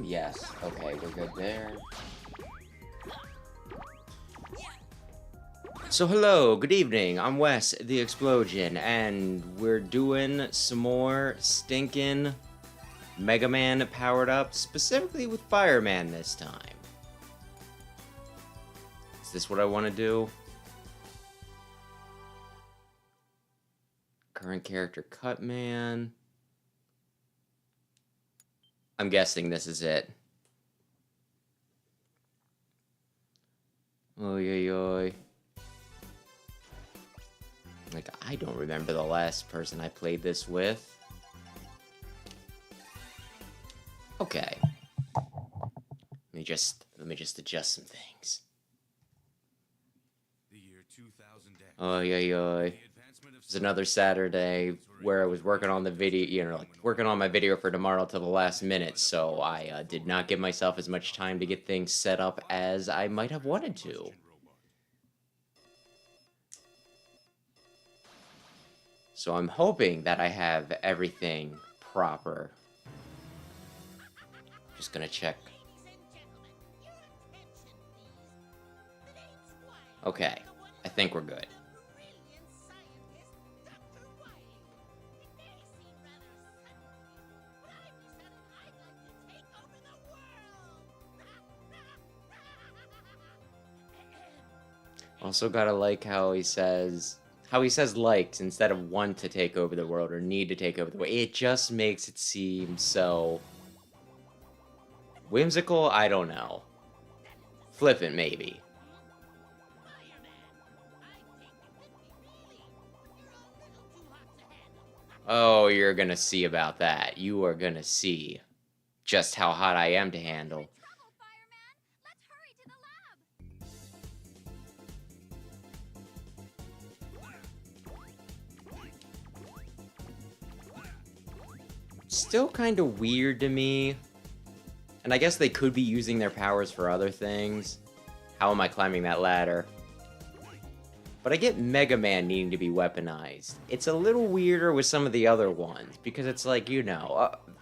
Yes. Okay, we're good there. So hello, good evening, I'm Wes, the Explosion, and we're doing some more stinking Mega Man powered up, specifically with Fireman this time. Is this what I want to do? Current character Cutman. I'm guessing this is it. Oy, oy, oy. Like, I don't remember the last person I played this with. Okay. Let me just adjust some things. The year 2000. Oy, oy, oy. It's another Saturday where I was working on the video, working on my video for tomorrow till the last minute, so I did not give myself as much time to get things set up as I might have wanted to. So I'm hoping that I have everything proper. Just gonna check. Okay, I think we're good. Also gotta like how he says liked instead of want to take over the world or need to take over the world. It just makes it seem so whimsical. I don't know. Flippant, maybe. Oh, you're gonna see about that. You are gonna see just how hot I am to handle. Still kind of weird to me. And I guess they could be using their powers for other things. How am I climbing that ladder? But I get Mega Man needing to be weaponized. It's a little weirder with some of the other ones, because it's like,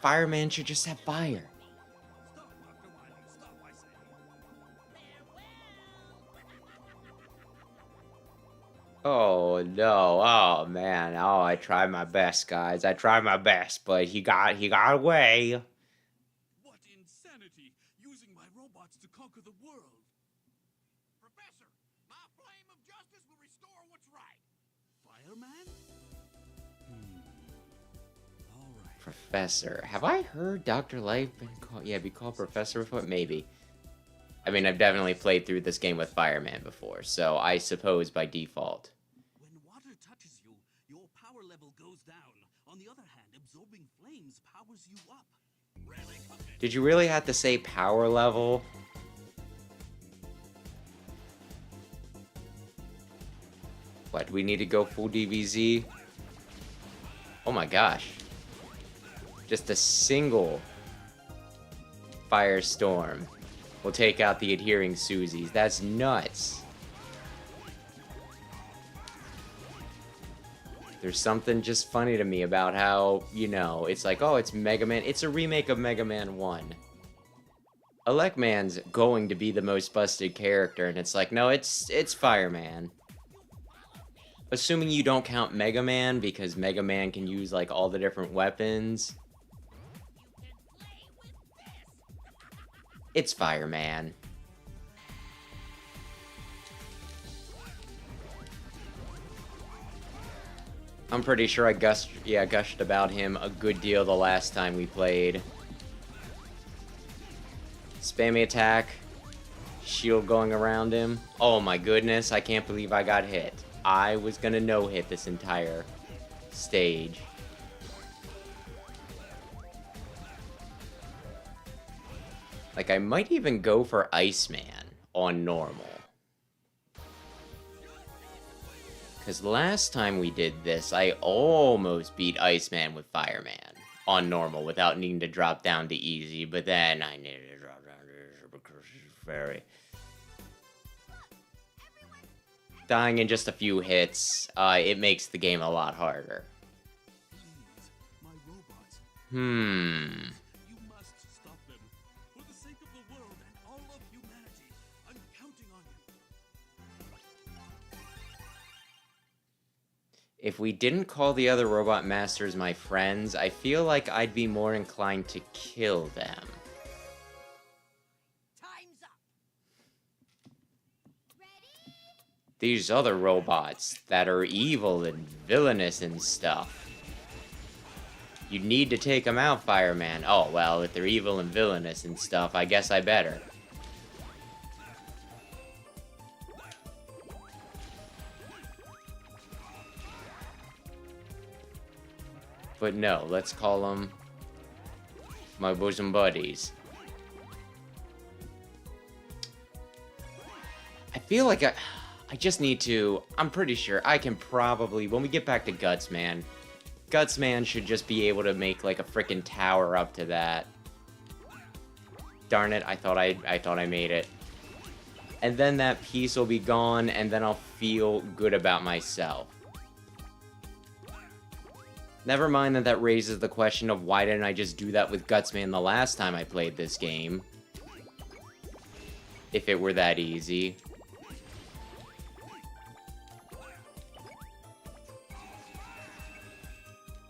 Fireman should just have fire. Oh no, oh man, oh I tried my best, guys. I tried my best, but he got away. What insanity! Using my robots to conquer the world! Professor, my flame of justice will restore what's right! Fireman? Alright. Professor. Have I heard Dr. Light be called Professor before? Maybe. I mean, I've definitely played through this game with Fireman before, so I suppose by default. When water touches you, your power level goes down. On the other hand, absorbing flames powers you up. Really? Did you really have to say power level? What, do we need to go full DBZ? Oh my gosh. Just a single firestorm will take out the adhering Susies. That's nuts. There's something just funny to me about how, it's like, oh, it's Mega Man. It's a remake of Mega Man 1. Elecman's going to be the most busted character, and it's like, no, it's Fireman. Assuming you don't count Mega Man, because Mega Man can use, like, all the different weapons. It's Fireman. I'm pretty sure I gushed about him a good deal the last time we played. Spammy attack. Shield going around him. Oh my goodness, I can't believe I got hit. I was gonna no-hit this entire stage. Like, I might even go for Iceman on normal. Because last time we did this, I almost beat Iceman with Fireman on normal without needing to drop down to easy, but then I needed to drop down to super very... Dying in just a few hits, it makes the game a lot harder. If we didn't call the other robot masters my friends, I feel like I'd be more inclined to kill them. Time's up. These other robots that are evil and villainous and stuff. You need to take them out, Fireman. Oh, well, if they're evil and villainous and stuff, I guess I better. But no, let's call them my bosom buddies. I feel like I just need to... I'm pretty sure I can probably... When we get back to Guts Man should just be able to make, like, a freaking tower up to that. Darn it, I thought I made it. And then that piece will be gone, and then I'll feel good about myself. Never mind that raises the question of why didn't I just do that with Gutsman the last time I played this game? If it were that easy.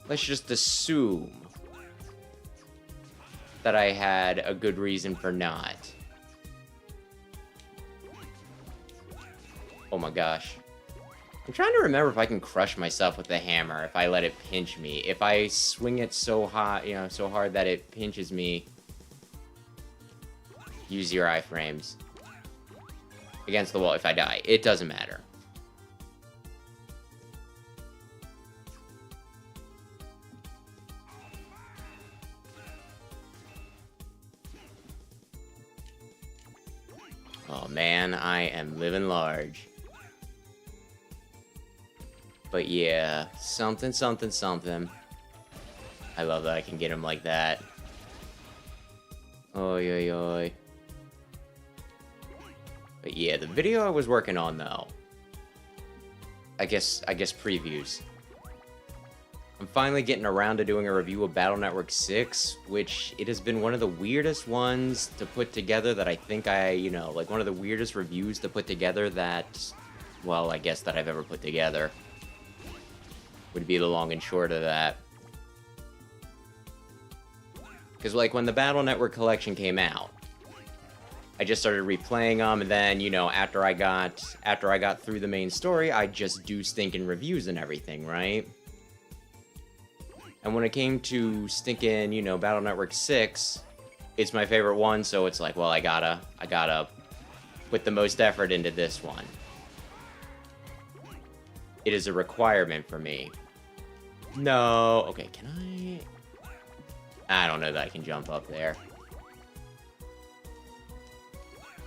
Let's just assume that I had a good reason for not. Oh my gosh. I'm trying to remember if I can crush myself with the hammer if I let it pinch me. If I swing it so hot, you know, so hard that it pinches me. Use your iframes. Against the wall if I die. It doesn't matter. Oh man, I am living large. But yeah, something, something, something. I love that I can get him like that. Oi, oi, oi. But yeah, the video I was working on, though. I guess previews. I'm finally getting around to doing a review of Battle Network 6, which it has been one of the weirdest ones to put together that I think like one of the weirdest reviews to put together that, well, I guess that I've ever put together. Would be the long and short of that. Because, like, when the Battle Network collection came out, I just started replaying them, and then, you know, after I got through the main story, I just do stinking reviews and everything, right? And when it came to stinking, you know, Battle Network 6, it's my favorite one, so it's like, well, I gotta put the most effort into this one. It is a requirement for me. No. Okay, can I? I don't know that I can jump up there.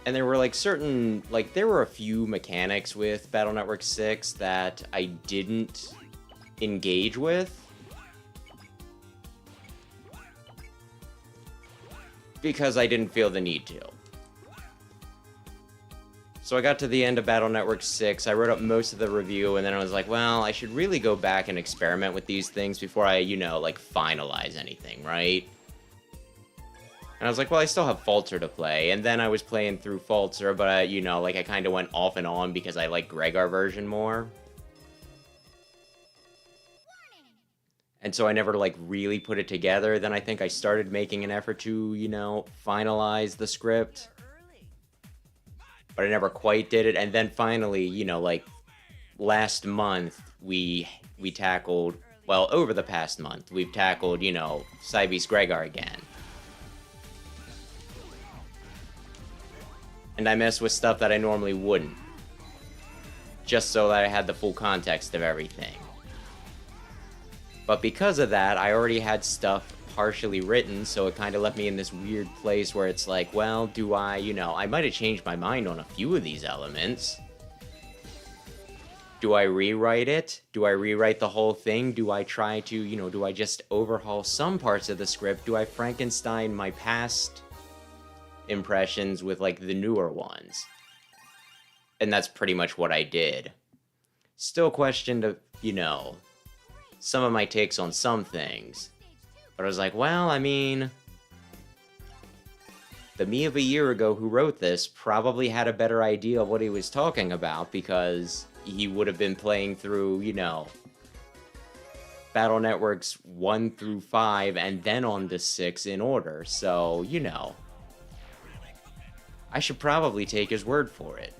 And there were, like, there were a few mechanics with Battle Network 6 that I didn't engage with. Because I didn't feel the need to. So I got to the end of Battle Network 6, I wrote up most of the review, and then I was like, well, I should really go back and experiment with these things before I, you know, like, finalize anything, right? And I was like, well, I still have Falter to play, and then I was playing through Falter, but, you know, like, I kind of went off and on because I like Gregar version more. And so I never, like, really put it together. Then I think I started making an effort to, you know, finalize the script. But I never quite did it. And then finally, you know, like, last month, we tackled... Well, over the past month, we've tackled, you know, Cybeast Gregar again. And I messed with stuff that I normally wouldn't. Just so that I had the full context of everything. But because of that, I already had stuff partially written, so it kind of left me in this weird place where it's like, well, do I, you know, I might have changed my mind on a few of these elements. Do I rewrite it? Do I rewrite the whole thing? Do I try to, you know, do I just overhaul some parts of the script? Do I Frankenstein my past impressions with, like, the newer ones? And that's pretty much what I did. Still questioned, you know, some of my takes on some things. But I was like, well, I mean, the me of a year ago who wrote this probably had a better idea of what he was talking about because he would have been playing through, you know, Battle Networks 1 through 5 and then on to 6 in order. So, you know, I should probably take his word for it.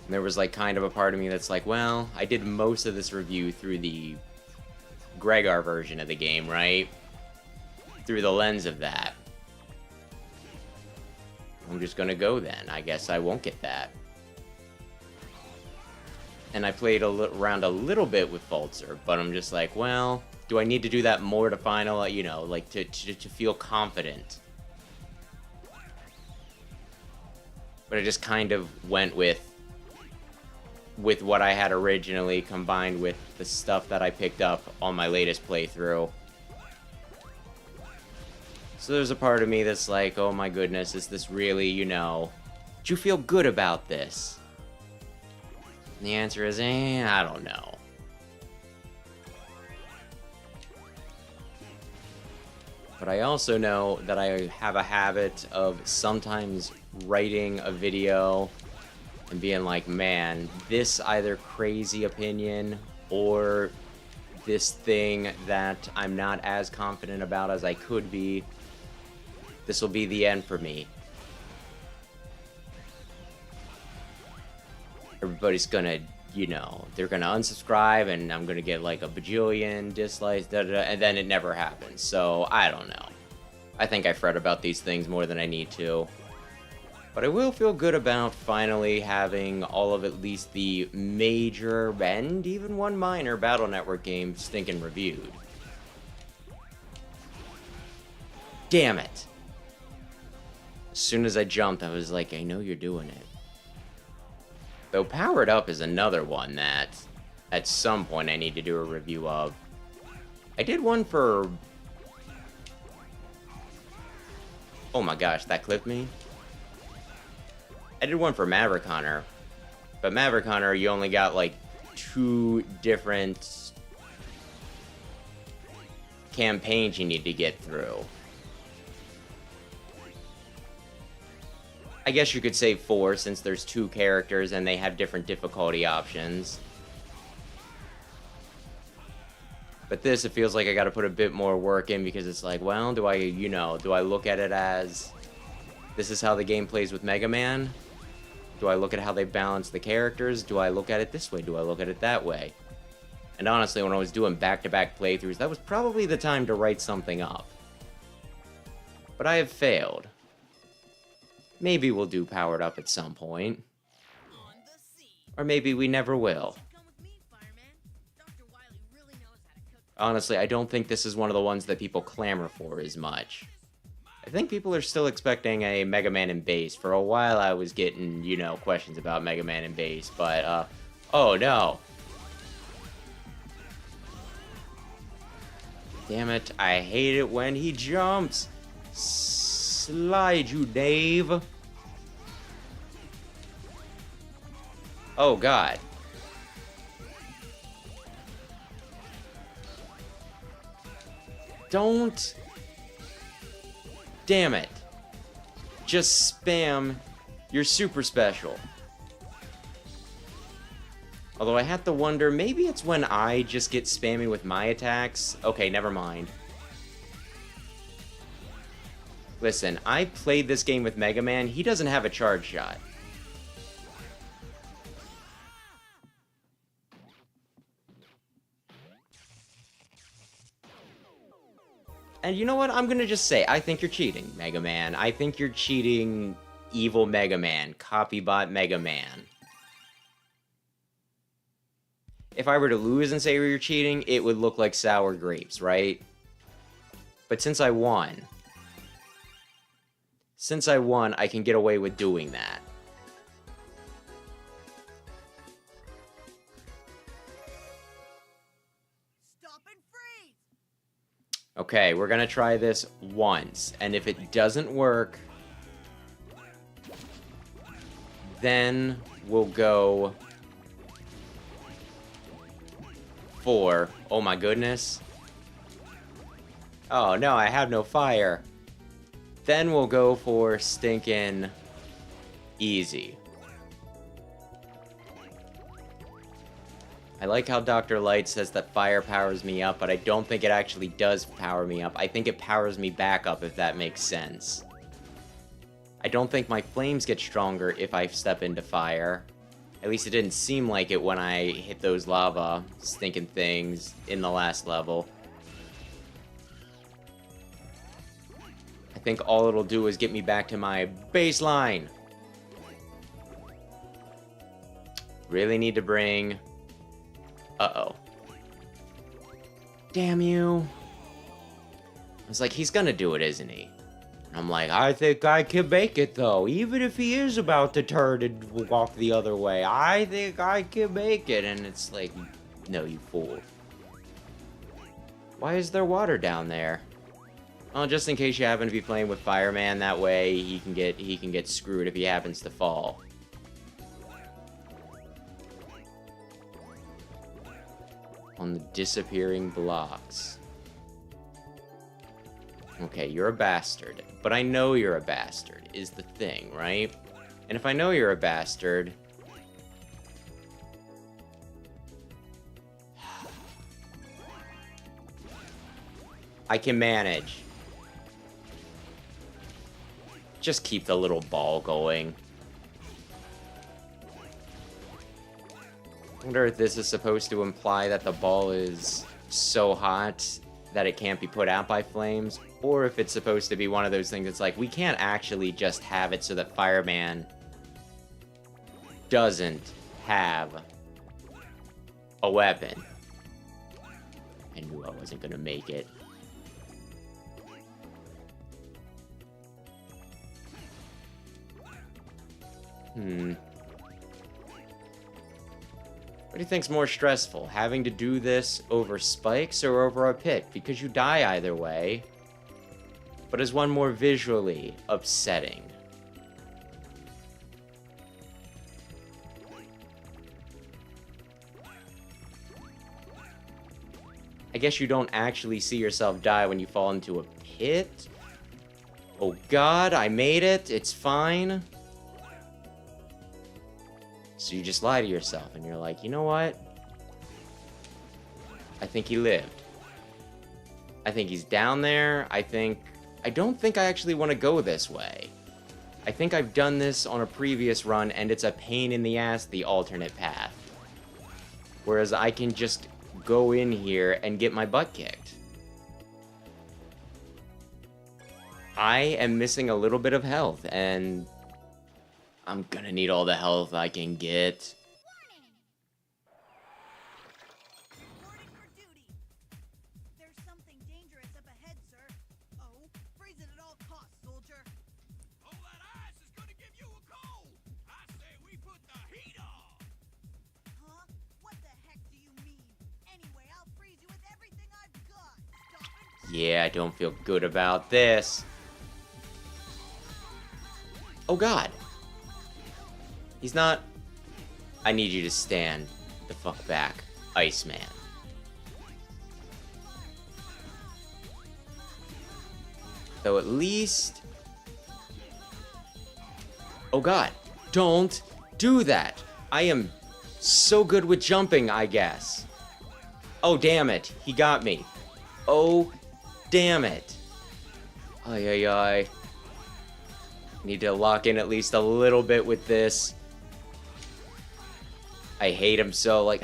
And there was like kind of a part of me that's like, well, I did most of this review through the Gregar version of the game, right? Through the lens of that. I'm just gonna go then. I guess I won't get that. And I played around a little bit with Fulzer, but I'm just like, well, do I need to do that more to final, you know, like to feel confident? But I just kind of went with what I had originally combined with the stuff that I picked up on my latest playthrough. So there's a part of me that's like, oh my goodness, is this really, you know, do you feel good about this? And the answer is, I don't know. But I also know that I have a habit of sometimes writing a video and being like, man, this either crazy opinion or this thing that I'm not as confident about as I could be, this will be the end for me. Everybody's gonna, you know, they're gonna unsubscribe and I'm gonna get like a bajillion dislikes, and then it never happens. So, I don't know. I think I fret about these things more than I need to. But I will feel good about finally having all of at least the major and even one minor Battle Network game stinking reviewed. Damn it. As soon as I jumped, I was like, I know you're doing it. Though Powered Up is another one that at some point I need to do a review of. I did one for... Oh my gosh, that clipped me. I did one for Maverick Hunter, but Maverick Hunter, you only got like 2 different campaigns you need to get through. I guess you could say 4 since there's 2 characters and they have different difficulty options. But this, it feels like I gotta put a bit more work in because it's like, well, do I, you know, do I look at it as this is how the game plays with Mega Man? Do I look at how they balance the characters? Do I look at it this way? Do I look at it that way? And honestly, when I was doing back-to-back playthroughs, that was probably the time to write something up. But I have failed. Maybe we'll do Powered Up at some point. Or maybe we never will. Honestly, I don't think this is one of the ones that people clamor for as much. I think people are still expecting a Mega Man and Bass. For a while I was getting, you know, questions about Mega Man and Bass, but, oh no. Damn it, I hate it when he jumps. Slide you, Dave. Oh god. Don't. Damn it. Just spam your super special. Although I have to wonder, maybe it's when I just get spammy with my attacks. Okay, never mind. Listen, I played this game with Mega Man. He doesn't have a charge shot. And you know what? I'm gonna just say, I think you're cheating, Mega Man. I think you're cheating, evil Mega Man, copybot Mega Man. If I were to lose and say you're cheating, it would look like sour grapes, right? But since I won, I can get away with doing that. Okay, we're gonna try this once, and if it doesn't work, then we'll go for... Oh my goodness. Oh no, I have no fire. Then we'll go for stinking easy. I like how Dr. Light says that fire powers me up, but I don't think it actually does power me up. I think it powers me back up, if that makes sense. I don't think my flames get stronger if I step into fire. At least it didn't seem like it when I hit those lava stinking things in the last level. I think all it'll do is get me back to my baseline. Really need to bring... Uh-oh. Damn you. I was like, he's gonna do it, isn't he? And I'm like, I think I can make it, though. Even if he is about to turn and walk the other way, I think I can make it. And it's like, no, you fool. Why is there water down there? Oh, just in case you happen to be playing with Fireman, that way he can get screwed if he happens to fall. On the disappearing blocks. Okay, you're a bastard. But I know you're a bastard, is the thing, right? And if I know you're a bastard... I can manage. Just keep the little ball going. I wonder if this is supposed to imply that the ball is so hot that it can't be put out by flames, or if it's supposed to be one of those things that's like, we can't actually just have it so that Fireman doesn't have a weapon. I knew I wasn't gonna make it. What do you think's more stressful? Having to do this over spikes or over a pit? Because you die either way. But is one more visually upsetting? I guess you don't actually see yourself die when you fall into a pit? Oh god, I made it. It's fine. So you just lie to yourself, and you're like, you know what? I think he lived. I think he's down there. I don't think I actually want to go this way. I think I've done this on a previous run, and it's a pain in the ass, the alternate path. Whereas I can just go in here and get my butt kicked. I am missing a little bit of health, and... I'm gonna need all the health I can get. Reporting for duty. There's something dangerous up ahead, sir. Oh, freeze it at all costs, soldier. All that ice is gonna give you a cold. I say we put the heat on. Huh? What the heck do you mean? Anyway, I'll freeze you with everything I've got. Stop and... Yeah, I don't feel good about this. Oh god. He's not... I need you to stand the fuck back, Iceman. Though at least... Oh god, don't do that. I am so good with jumping, I guess. Oh damn it, he got me. Oh damn it. Ay ay ay. Need to lock in at least a little bit with this. I hate him so, like...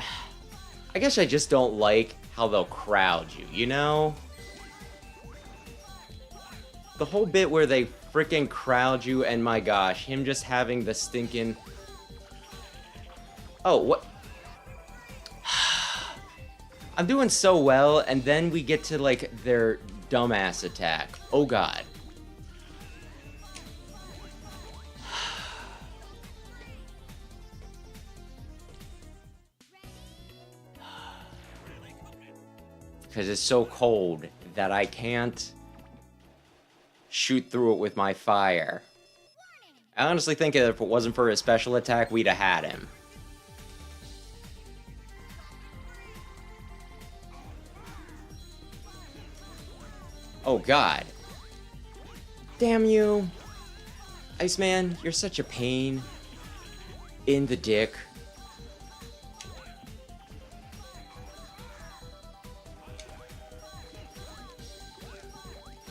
I guess I just don't like how they'll crowd you, you know? The whole bit where they freaking crowd you, and my gosh, him just having the stinking... Oh, what? I'm doing so well, and then we get to, like, their dumbass attack. Oh god. Because it's so cold that I can't shoot through it with my fire. I honestly think that if it wasn't for his special attack, we'd have had him. Oh god. Damn you. Iceman, you're such a pain in the dick.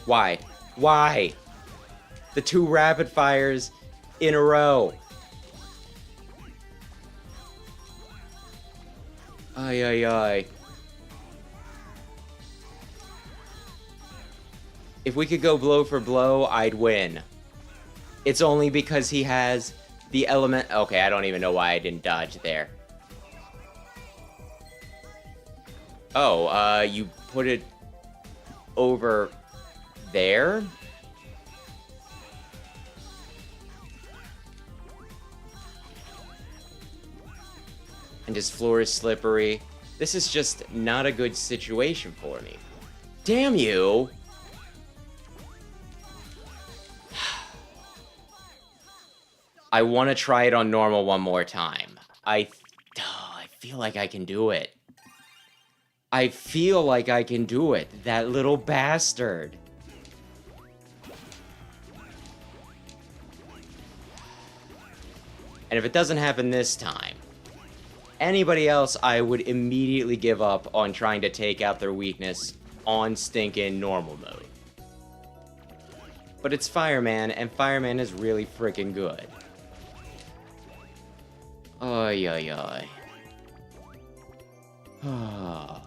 Why? Why? The 2 rapid fires in a row. Ay, ay, ay. If we could go blow for blow, I'd win. It's only because he has the element... Okay, I don't even know why I didn't dodge there. Oh, you put it over there? And his floor is slippery. This is just not a good situation for me. Damn you! I want to try it on normal one more time. I feel like I can do it. I feel like I can do it. That little bastard. And if it doesn't happen this time, anybody else, I would immediately give up on trying to take out their weakness on stinking normal mode. But it's Fireman, and Fireman is really freaking good. Ay, ay, ay. Ah.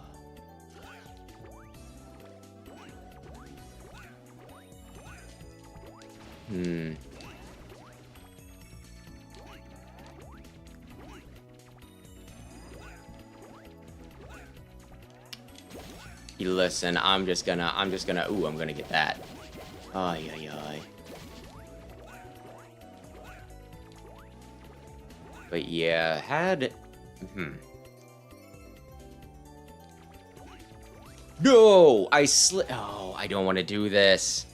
Listen, I'm just gonna, ooh, I'm gonna get that. Ay, ay, ay. But yeah, No! Oh, I don't want to do this.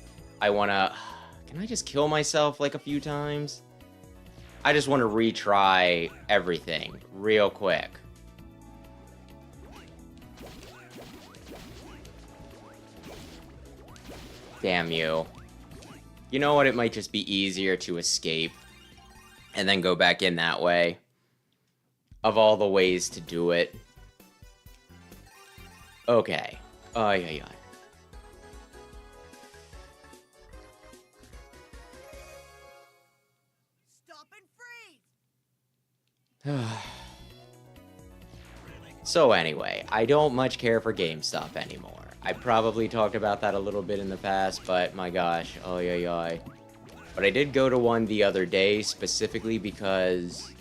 I want to... Can I just kill myself like a few times? I just want to retry everything real quick. Damn you. You know what? It might just be easier to escape and then go back in that way. Of all the ways to do it. Okay. Ay, ay, ay. Stop and freeze! So anyway, I don't much care for GameStop anymore. I probably talked about that a little bit in the past, but my gosh, oh yeah. But I did go to one the other day, specifically because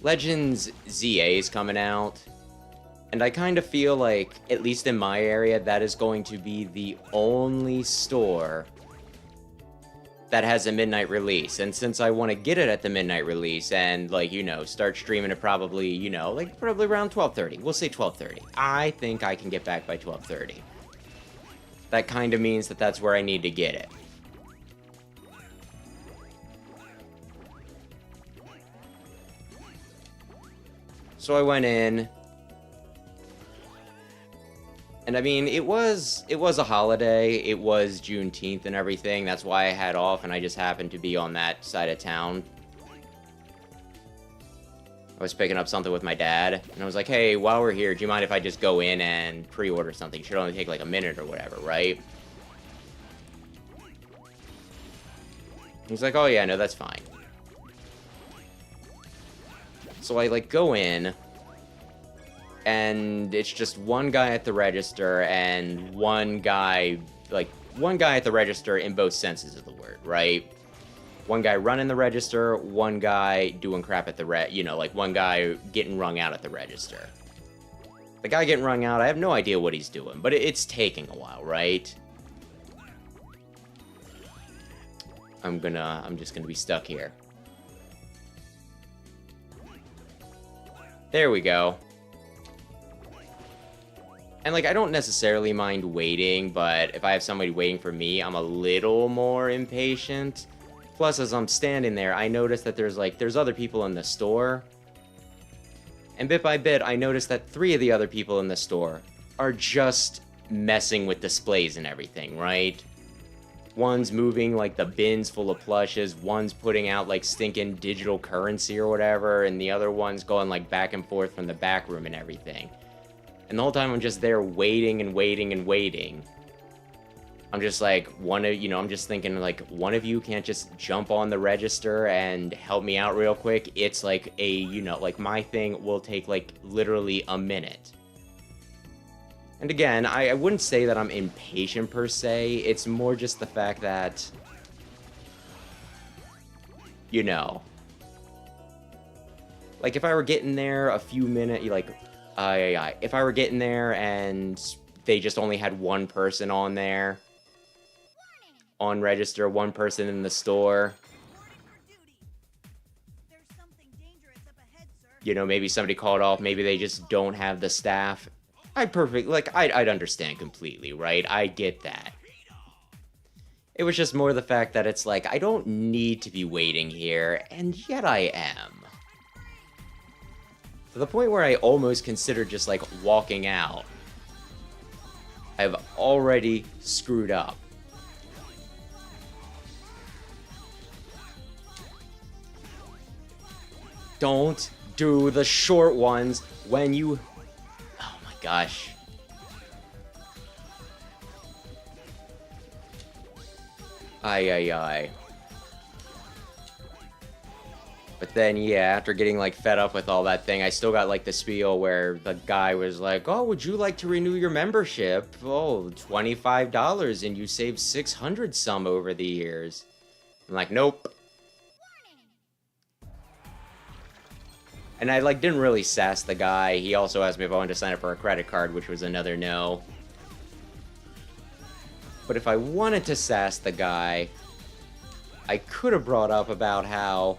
Legends ZA is coming out, and I kind of feel like, at least in my area, that is going to be the only store that has a midnight release. And since I want to get it at the midnight release and, like, you know, start streaming it probably, you know, like, probably around 12:30. We'll say 12:30. I think I can get back by 12:30. That kind of means that that's where I need to get it. So I went in. And I mean, it was a holiday. It was Juneteenth and everything. That's why I had off, and I just happened to be on that side of town. I was picking up something with my dad, and I was like, hey, while we're here, do you mind if I just go in and pre-order something? It should only take like a minute or whatever, right? He's like, oh yeah, no, that's fine. So I, like, go in, and it's just one guy at the register and one guy at the register in both senses of the word, right? One guy running the register, one guy doing crap at the like one guy getting wrung out at the register. The guy getting wrung out, I have no idea what he's doing, but it's taking a while, right? I'm just gonna be stuck here. There we go. And, like, I don't necessarily mind waiting, but if I have somebody waiting for me, I'm a little more impatient. Plus, as I'm standing there, I notice that there's other people in the store. And bit by bit, I notice that 3 of the other people in the store are just messing with displays and everything, right? One's moving, like, the bins full of plushes, one's putting out, like, stinking digital currency or whatever, and the other one's going, like, back and forth from the back room and everything. And the whole time I'm just there waiting and waiting and waiting. I'm just like, I'm just thinking, like, one of you can't just jump on the register and help me out real quick. It's like like, my thing will take, like, literally a minute. And again, I wouldn't say that I'm impatient per se. It's more just the fact that, like, if I were getting there a few minutes, like, if I were getting there and they just only had one person on there, on register, one person in the store, maybe somebody called off, maybe they just don't have the staff. I'd understand completely, right? I get that. It was just more the fact that it's like, I don't need to be waiting here, and yet I am. To the point where I almost considered just, like, walking out. I've already screwed up. Don't do the short ones when you... Oh my gosh. Ay. But then, yeah, after getting, like, fed up with all that thing, I still got, like, the spiel where the guy was like, oh, would you like to renew your membership? Oh, $25, and you saved 600 some over the years. I'm like, nope. And I, like, didn't really sass the guy. He also asked me if I wanted to sign up for a credit card, which was another no. But if I wanted to sass the guy, I could have brought up about how...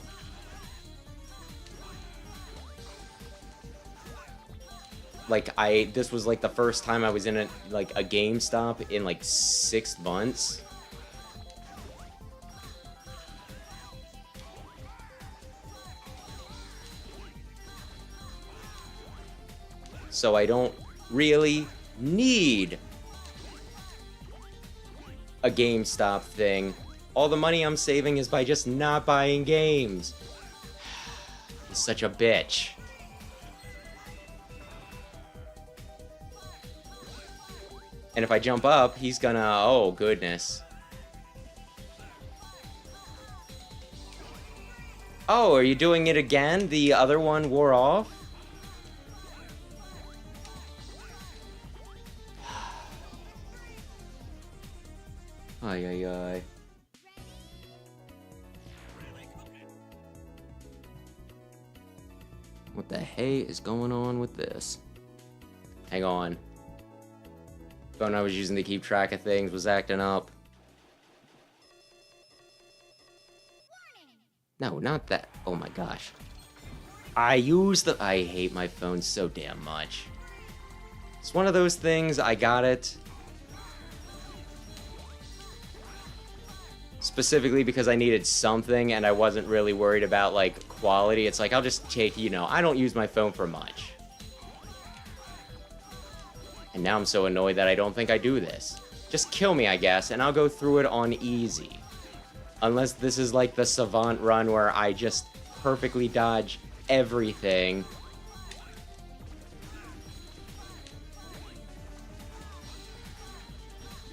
like, this was, like, the first time I was in a GameStop in, like, 6 months. So I don't really need a GameStop thing. All the money I'm saving is by just not buying games. He's such a bitch. And if I jump up, he's gonna... oh, goodness. Oh, are you doing it again? The other one wore off? Ay. What the hey is going on with this? Hang on. Phone I was using to keep track of things was acting up. No, not that. Oh my gosh. I hate my phone so damn much. It's one of those things, I got it. Specifically because I needed something and I wasn't really worried about, like, quality. It's like, I'll just take, I don't use my phone for much. And now I'm so annoyed that I don't think I do this. Just kill me, I guess, and I'll go through it on easy. Unless this is like the Savant run where I just perfectly dodge everything.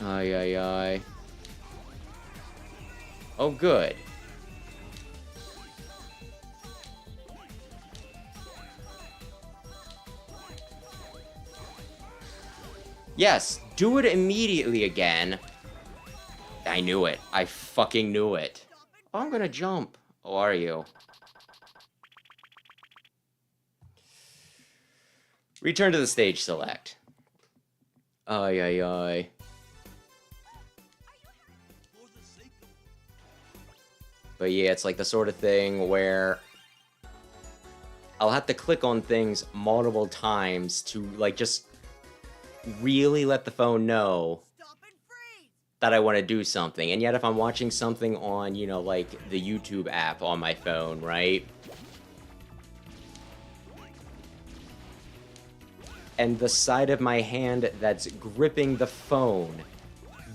Ay. Oh, good. Yes, do it immediately again. I knew it. I fucking knew it. Oh, I'm gonna jump. Oh, are you? Return to the stage select. Ay. But yeah, it's like the sort of thing where I'll have to click on things multiple times to, like, just really let the phone know that I want to do something. And yet if I'm watching something on, like the YouTube app on my phone, right? And the side of my hand that's gripping the phone,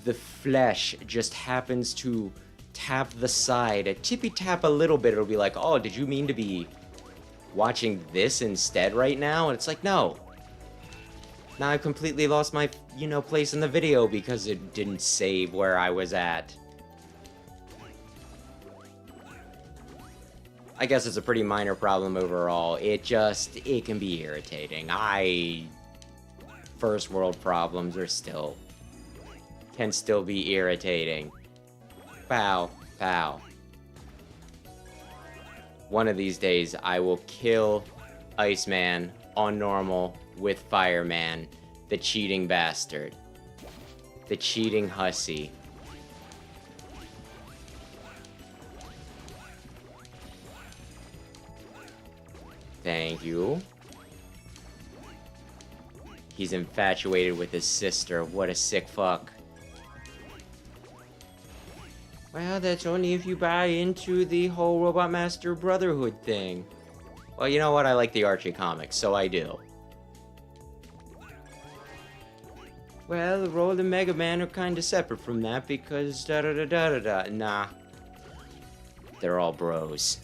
the flesh just happens to tap the side, tippy tap a little bit, it'll be like, oh, did you mean to be watching this instead right now? And it's like, no. Now I completely lost my, place in the video because it didn't save where I was at. I guess it's a pretty minor problem overall. It can be irritating. First world problems can still be irritating. Pow, pow. One of these days, I will kill Iceman on normal with Fireman, the cheating bastard. The cheating hussy. Thank you. He's infatuated with his sister. What a sick fuck. Well, that's only if you buy into the whole Robot Master Brotherhood thing. Well, you know what? I like the Archie comics, so I do. Well, the role and Mega Man are kinda separate from that because da-da-da-da-da-da. Nah. They're all bros.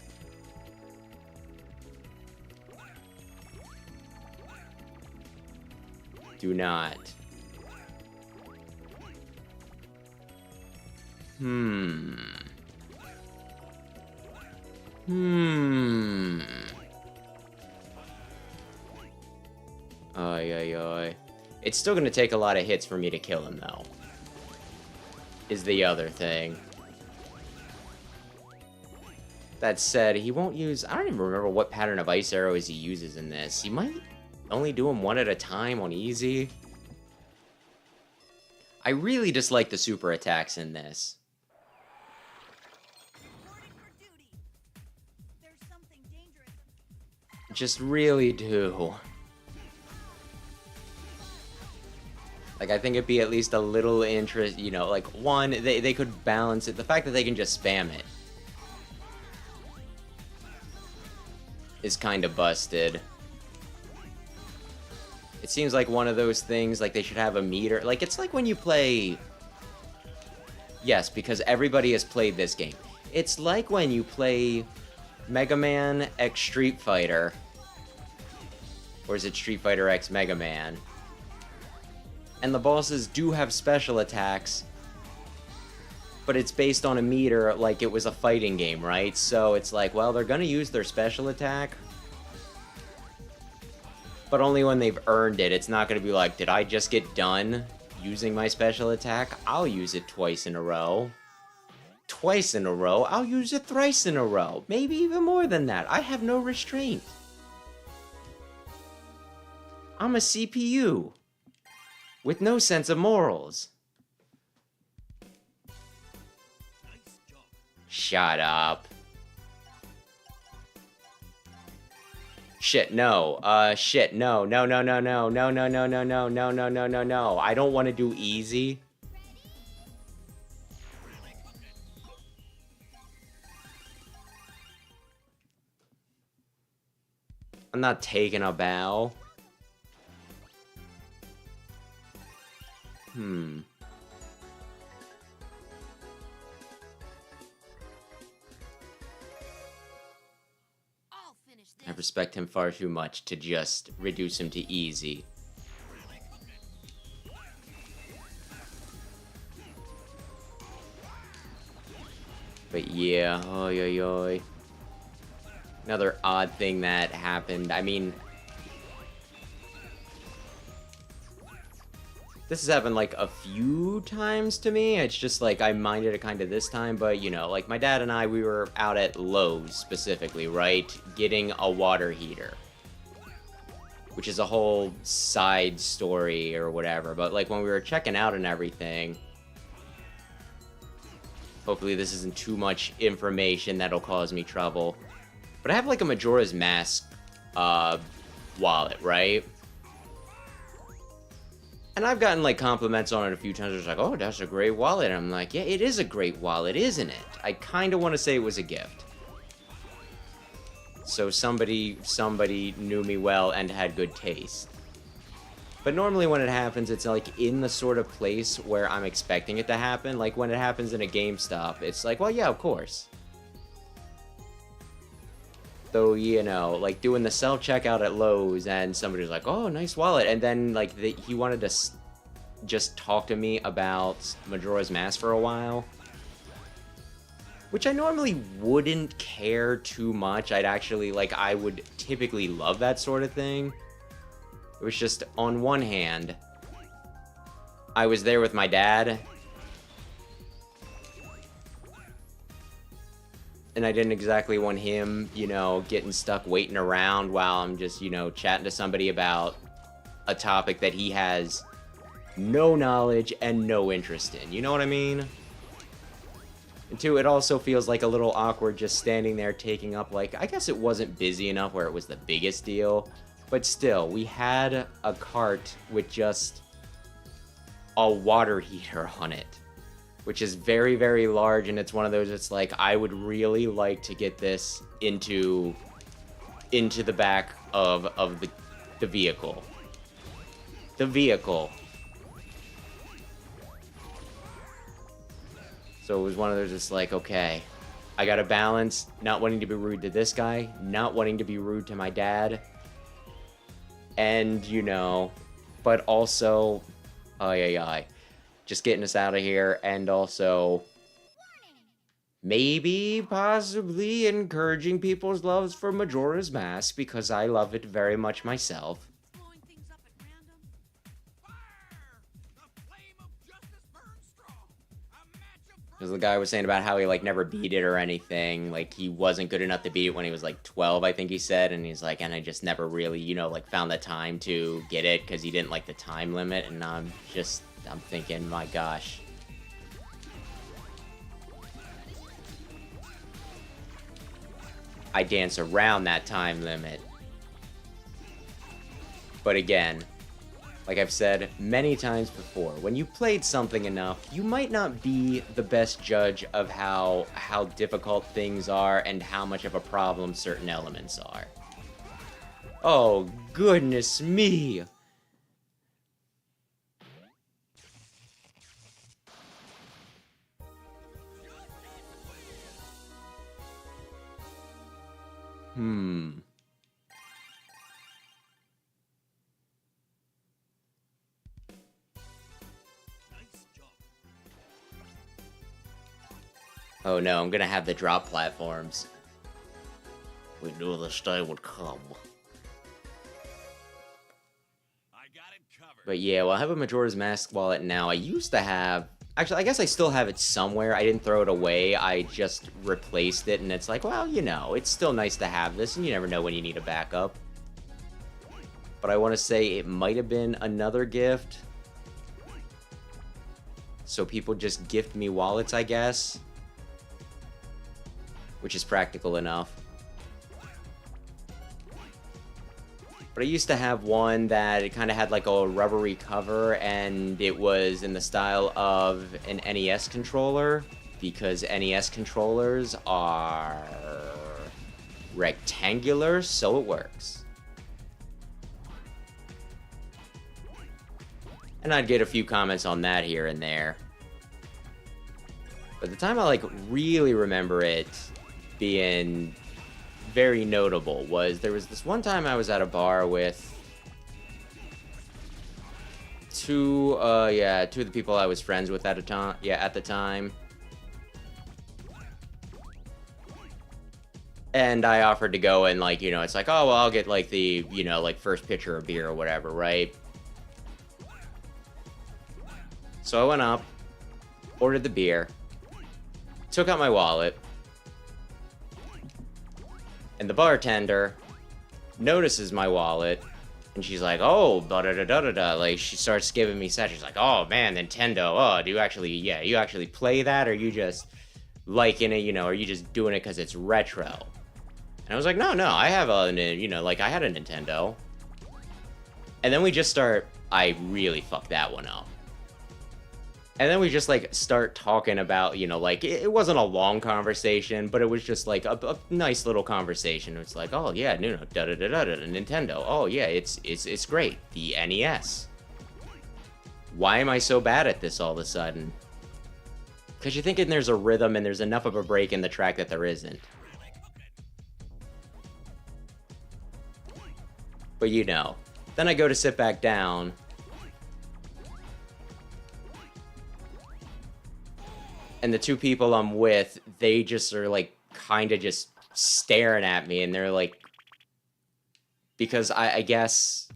Do not. Ay, ay, ay. It's still gonna take a lot of hits for me to kill him, though. Is the other thing. That said, he won't use... I don't even remember what pattern of ice arrows he uses in this. He might only do them one at a time on easy. I really dislike the super attacks in this. Reporting for duty. There's something dangerous. Just really do. Like, I think it'd be at least a little interest, like, one, they could balance it. The fact that they can just spam it is kind of busted. It seems like one of those things, like, they should have a meter. Like, it's like when you play... Yes, because everybody has played this game. It's like when you play Mega Man X Street Fighter. Or is it Street Fighter X Mega Man? And the bosses do have special attacks, but it's based on a meter like it was a fighting game, right? So it's like, well, they're gonna use their special attack, but only when they've earned it. It's not gonna be like, did I just get done using my special attack? I'll use it twice in a row. Twice in a row? I'll use it thrice in a row. Maybe even more than that. I have no restraint. I'm a CPU. With no sense of morals. Nice job. Shut up. Shit, no. Shit, no. No, no, no, no. No, no, no, no, no, no, no, no, no, no. I don't want to do easy. I'm not taking a bow. I'll finish this. I respect him far too much to just reduce him to easy. But yeah, oi oi oi. Another odd thing that happened, I mean... This has happened, like, a few times to me. It's just, like, I minded it kind of this time, but, like, my dad and I, we were out at Lowe's, specifically, right? Getting a water heater. Which is a whole side story or whatever, but, like, when we were checking out and everything... Hopefully this isn't too much information that'll cause me trouble. But I have, like, a Majora's Mask, wallet, right? And I've gotten, like, compliments on it a few times. It's like, oh, that's a great wallet. And I'm like, yeah, it is a great wallet, isn't it? I kind of want to say it was a gift. So somebody knew me well and had good taste. But normally when it happens, it's, like, in the sort of place where I'm expecting it to happen. Like, when it happens in a GameStop, it's like, well, yeah, of course. though, you know, like doing the self-checkout at Lowe's, and somebody was like, oh, nice wallet, and then like he wanted to just talk to me about Majora's Mask for a while, which I normally wouldn't care too much. I'd actually, like, I would typically love that sort of thing. It was just, on one hand, I was there with my dad, and I didn't exactly want him, you know, getting stuck waiting around while I'm just, you know, chatting to somebody about a topic that he has no knowledge and no interest in. You know what I mean? And two, it also feels like a little awkward just standing there taking up, like, I guess it wasn't busy enough where it was the biggest deal, but still, we had a cart with just a water heater on it, which is very, very large, and it's one of those, it's like, I would really like to get this into the back of the vehicle. The vehicle. So it was one of those, it's like, okay, I gotta balance not wanting to be rude to this guy, not wanting to be rude to my dad, and, you know, but also, just getting us out of here, and also maybe, possibly encouraging people's loves for Majora's Mask, because I love it very much myself. Blowing things up at random. Fire! The flame of justice burns strong. A match of Because the guy was saying about how he, like, never beat it or anything. Like, he wasn't good enough to beat it when he was, like, 12, I think he said. And he's like, and I just never really, you know, like, found the time to get it because he didn't like the time limit. And I'm thinking, my gosh. I dance around that time limit. But again, like I've said many times before, when you played something enough, you might not be the best judge of how difficult things are and how much of a problem certain elements are. Oh, goodness me! nice job. Oh no, I'm gonna have the drop platforms. We knew this day would come. I got it covered. But yeah, well, I have a Majora's Mask wallet now. I used to have... Actually, I guess I still have it somewhere. I didn't throw it away. I just replaced it, and it's like, well, you know, it's still nice to have this, and you never know when you need a backup. But I want to say it might have been another gift. So people just gift me wallets, I guess. Which is practical enough. But I used to have one that it kind of had like a rubbery cover, and it was in the style of an NES controller, because NES controllers are rectangular, so it works. And I'd get a few comments on that here and there. But the time I like really remember it being very notable was there was this one time I was at a bar with two of the people I was friends with at the time. And I offered to go and, like, you know, it's like, oh, well, I'll get like the, you know, like first pitcher of beer or whatever, right? So I went up, ordered the beer, took out my wallet, and the bartender notices my wallet, and she's like, oh, da-da-da-da-da-da. Like, she starts giving me sets. She's like, oh, man, Nintendo. Oh, do you actually play that? Or are you just liking it, you know, are you just doing it because it's retro? And I was like, no, I have a, you know, like, I had a Nintendo. And then we just I really fucked that one up. And then we just, like, start talking about, you know, like, it wasn't a long conversation, but it was just, like, a nice little conversation. It's like, oh, yeah, no, da-da-da-da-da, Nintendo. Oh, yeah, it's great. The NES. Why am I so bad at this all of a sudden? Because you're thinking there's a rhythm and there's enough of a break in the track that there isn't. But you know. Then I go to sit back down. And the two people I'm with, they just are like kind of just staring at me, and they're like, because I guess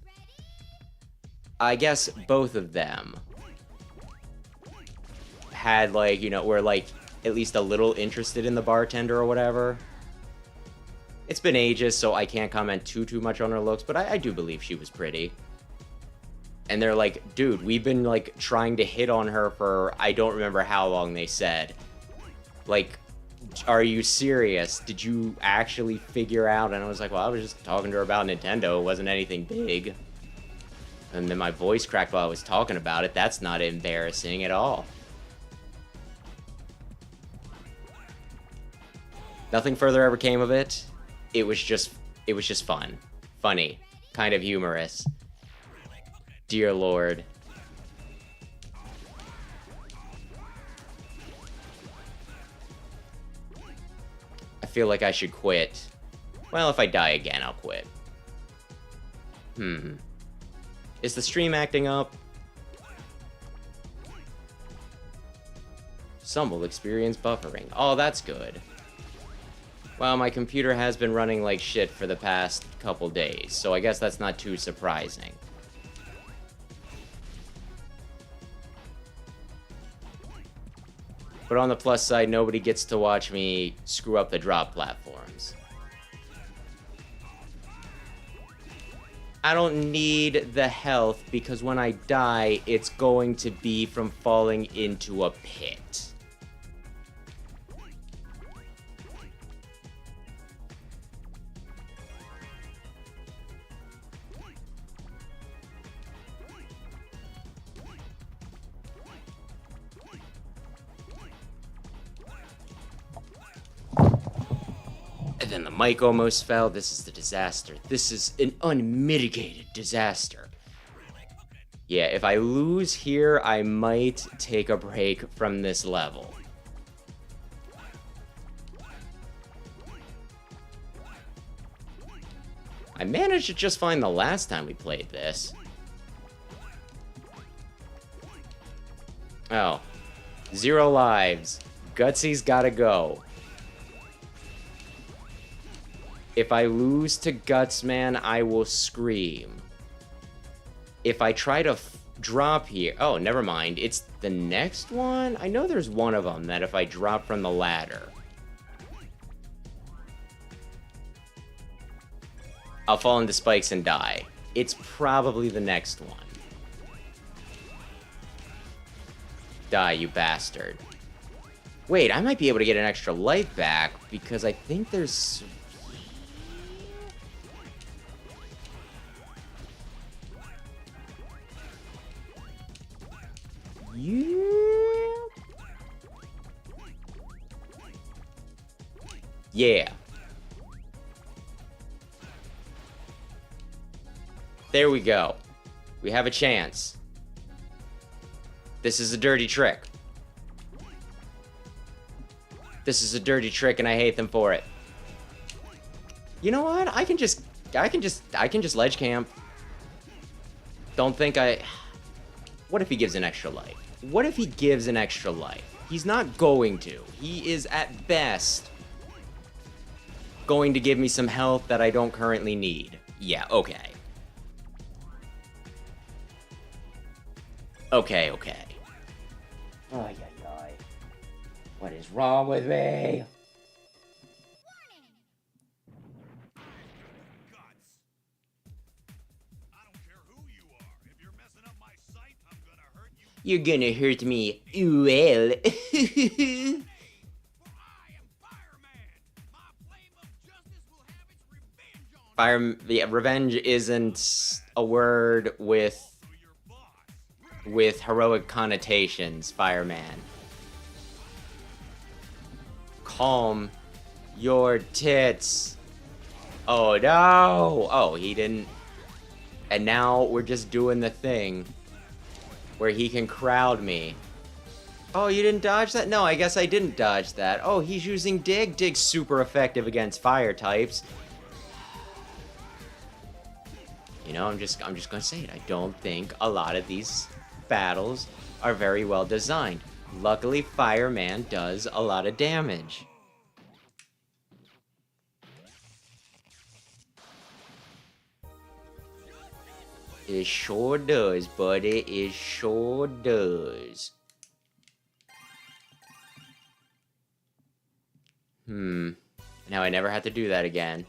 both of them had like, you know, were like at least a little interested in the bartender or whatever. It's been ages, so I can't comment too much on her looks, but I do believe she was pretty. And they're like, dude, we've been like trying to hit on her for I don't remember how long, they said. Like, are you serious? Did you actually figure out? And I was like, well, I was just talking to her about Nintendo. It wasn't anything big. And then my voice cracked while I was talking about it. That's not embarrassing at all. Nothing further ever came of it. It was just fun. Funny. Kind of humorous. Dear Lord. I feel like I should quit. Well, if I die again, I'll quit. Is the stream acting up? Some will experience buffering. Oh, that's good. Well, my computer has been running like shit for the past couple days, so I guess that's not too surprising. But on the plus side, nobody gets to watch me screw up the drop platforms. I don't need the health because when I die, it's going to be from falling into a pit. And then the mic almost fell. This is the disaster. This is an unmitigated disaster. Yeah, if I lose here, I might take a break from this level. I managed it just fine the last time we played this. Oh. 0 lives. Gutsy's gotta go. If I lose to Guts, man, I will scream. If I try to drop here... Oh, never mind. It's the next one? I know there's one of them that if I drop from the ladder, I'll fall into spikes and die. It's probably the next one. Die, you bastard. Wait, I might be able to get an extra life back because I think there's... Yeah. There we go. We have a chance. This is a dirty trick. This is a dirty trick and I hate them for it. You know what? I can just ledge camp. Don't think I... What if he gives an extra life? What if he gives an extra life? He's not going to. He is at best going to give me some health that I don't currently need. Yeah, okay. Okay. Ay. What is wrong with me? You're gonna hurt me. Well. Revenge isn't a word with heroic connotations, Fireman. Calm your tits. Oh no! Oh, he didn't. And now we're just doing the thing where he can crowd me. Oh, you didn't dodge that? No, I guess I didn't dodge that. Oh, he's using Dig. Dig's super effective against fire types. know, I'm just gonna say it. I don't think a lot of these battles are very well designed. Luckily, Fireman does a lot of damage. It sure does, buddy. It sure does. Now I never have to do that again.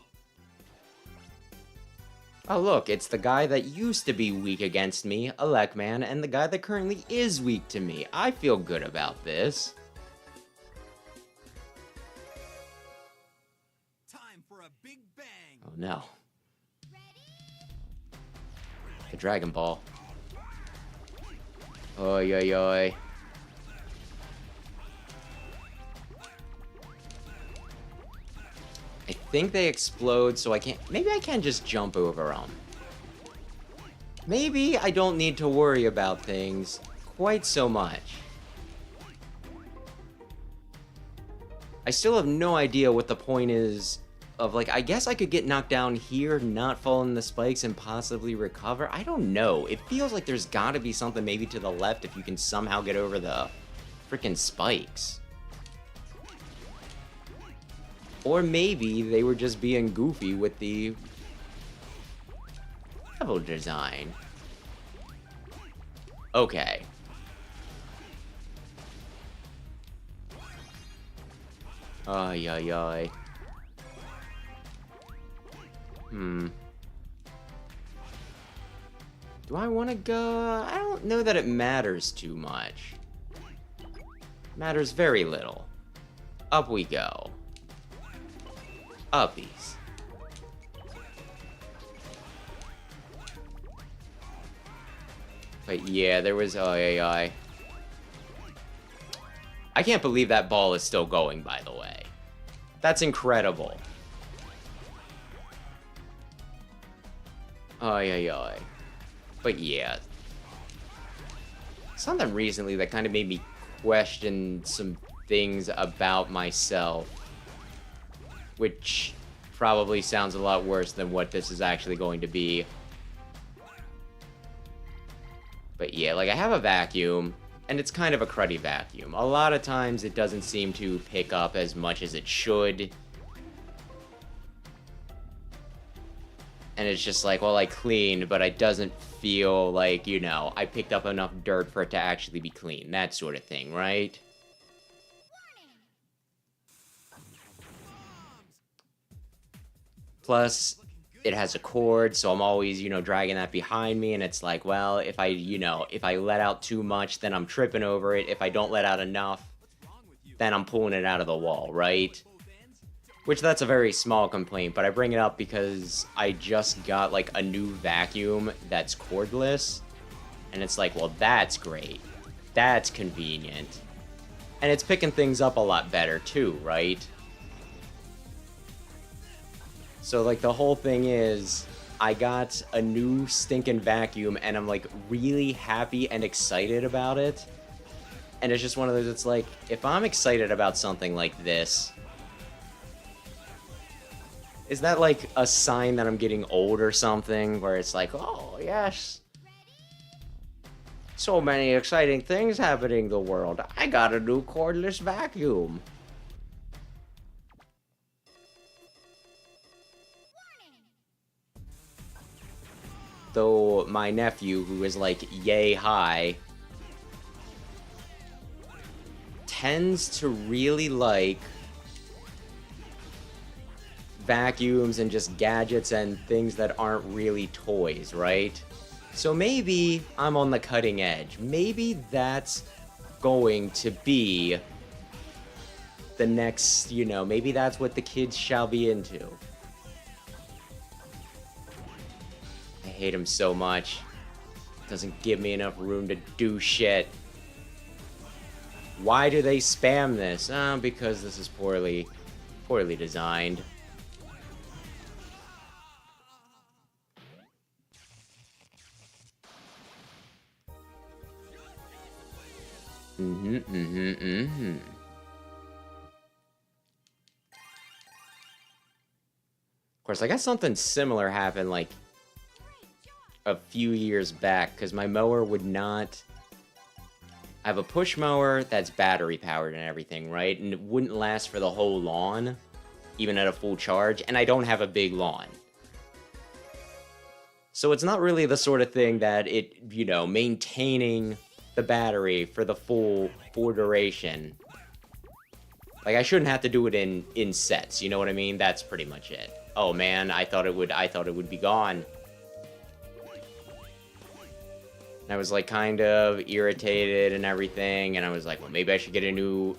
Oh look, it's the guy that used to be weak against me, Elecman, and the guy that currently is weak to me. I feel good about this. Time for a big bang. Oh no. The Dragon Ball. Oi, oi, oi. I think they explode, so I can't... Maybe I can just jump over them. Maybe I don't need to worry about things quite so much. I still have no idea what the point is of, like, I guess I could get knocked down here, not fall in the spikes, and possibly recover. I don't know. It feels like there's gotta be something maybe to the left if you can somehow get over the freaking spikes. Or maybe they were just being goofy with the level design. Okay. Ay, ay, ay. Do I want to go? I don't know that it matters too much. Matters very little. Up we go. Uppies. But yeah, there was I can't believe that ball is still going, by the way. That's incredible. Ay. But yeah. Something recently that kind of made me question some things about myself. Which probably sounds a lot worse than what this is actually going to be. But yeah, like I have a vacuum, and it's kind of a cruddy vacuum. A lot of times it doesn't seem to pick up as much as it should. And it's just like, well, I cleaned, but it doesn't feel like, you know, I picked up enough dirt for it to actually be clean. That sort of thing, right? Plus, it has a cord, so I'm always, you know, dragging that behind me, and it's like, well, if I, you know, if I let out too much, then I'm tripping over it. If I don't let out enough, then I'm pulling it out of the wall, right? Which, that's a very small complaint, but I bring it up because I just got, like, a new vacuum that's cordless, and it's like, well, that's great. That's convenient. And it's picking things up a lot better, too, right? So, like, the whole thing is, I got a new stinking vacuum, and I'm, like, really happy and excited about it. And it's just one of those, it's like, if I'm excited about something like this, is that, like, a sign that I'm getting old or something? Where it's like, oh, yes. So many exciting things happening in the world. I got a new cordless vacuum. Though my nephew, who is like yay high, tends to really like vacuums and just gadgets and things that aren't really toys, right? So maybe I'm on the cutting edge. Maybe that's going to be the next, you know, maybe that's what the kids shall be into. I hate him so much. Doesn't give me enough room to do shit. Why do they spam this? Because this is poorly designed. Of course, I guess something similar happened, like, a few years back, because my mower would not... I have a push mower that's battery powered and everything, right? And it wouldn't last for the whole lawn, even at a full charge, and I don't have a big lawn. So it's not really the sort of thing that it, you know, maintaining the battery for the full duration. Like, I shouldn't have to do it in sets, you know what I mean? That's pretty much it. Oh man, I thought it would be gone. And I was like kind of irritated and everything, and I was like, well, maybe I should get a new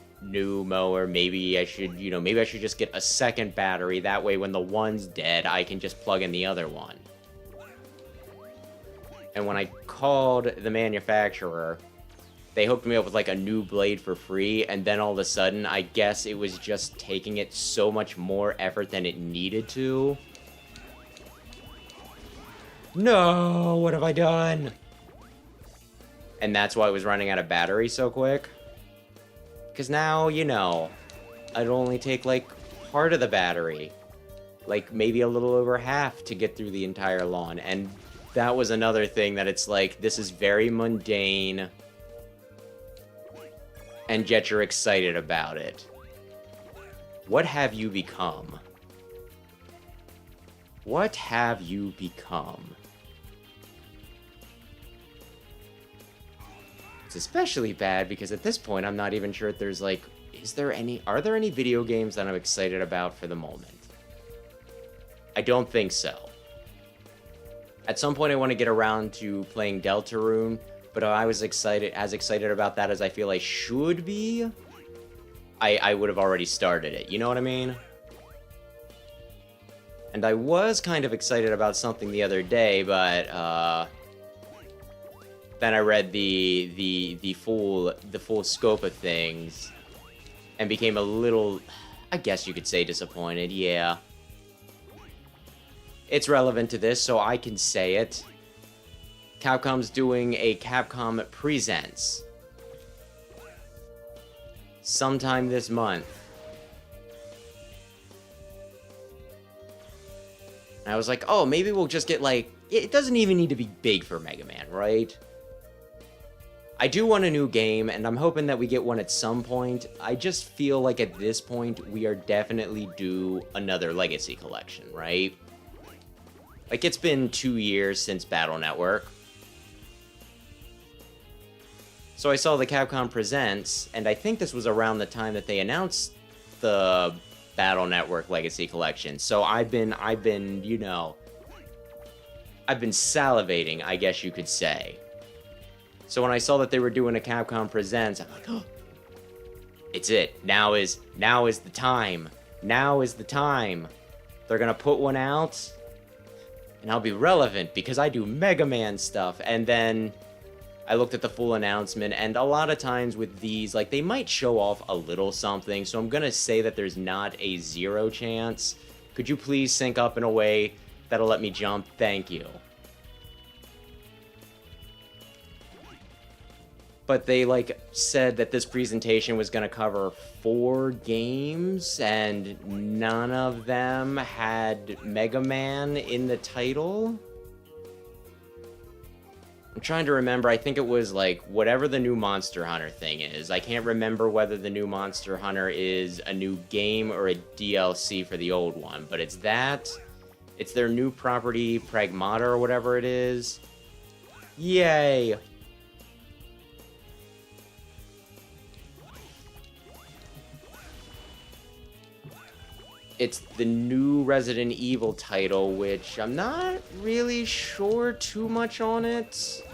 mower. Maybe I should, you know, maybe I should just get a second battery. That way when the one's dead, I can just plug in the other one. And when I called the manufacturer, they hooked me up with like a new blade for free, and then all of a sudden, I guess it was just taking it so much more effort than it needed to. No, what have I done? And that's why I was running out of battery so quick. Because now, you know, it'd only take like part of the battery. Like maybe a little over half to get through the entire lawn. And that was another thing that it's like, this is very mundane. And yet you're excited about it. What have you become? What have you become? It's especially bad because at this point I'm not even sure if there's like, are there any video games that I'm excited about for the moment? I don't think so. At some point I want to get around to playing Deltarune, but I was excited about that as I feel I should be, I would have already started it, you know what I mean? And I was kind of excited about something the other day, but then I read the full scope of things and became a little, I guess you could say, disappointed. Yeah. It's relevant to this, so I can say it. Capcom's doing a Capcom Presents sometime this month. And I was like, oh, maybe we'll just get like, it doesn't even need to be big for Mega Man, right? I do want a new game, and I'm hoping that we get one at some point. I just feel like at this point, we are definitely due another Legacy Collection, right? Like, it's been 2 years since Battle Network. So I saw the Capcom Presents, and I think this was around the time that they announced the Battle Network Legacy Collection. So I've been, you know, I've been salivating, I guess you could say. So when I saw that they were doing a Capcom Presents, I'm like, oh, it's it. Now is the time. Now is the time. They're gonna put one out, and I'll be relevant because I do Mega Man stuff. And then I looked at the full announcement, and a lot of times with these, like, they might show off a little something, so I'm gonna say that there's not a 0 chance. Could you please sync up in a way that'll let me jump? Thank you. But they, like, said that this presentation was going to cover 4 games, and none of them had Mega Man in the title. I'm trying to remember, I think it was, like, whatever the new Monster Hunter thing is. I can't remember whether the new Monster Hunter is a new game or a DLC for the old one, but it's that. It's their new property, Pragmata, or whatever it is. Yay! It's the new Resident Evil title, which I'm not really sure too much on it.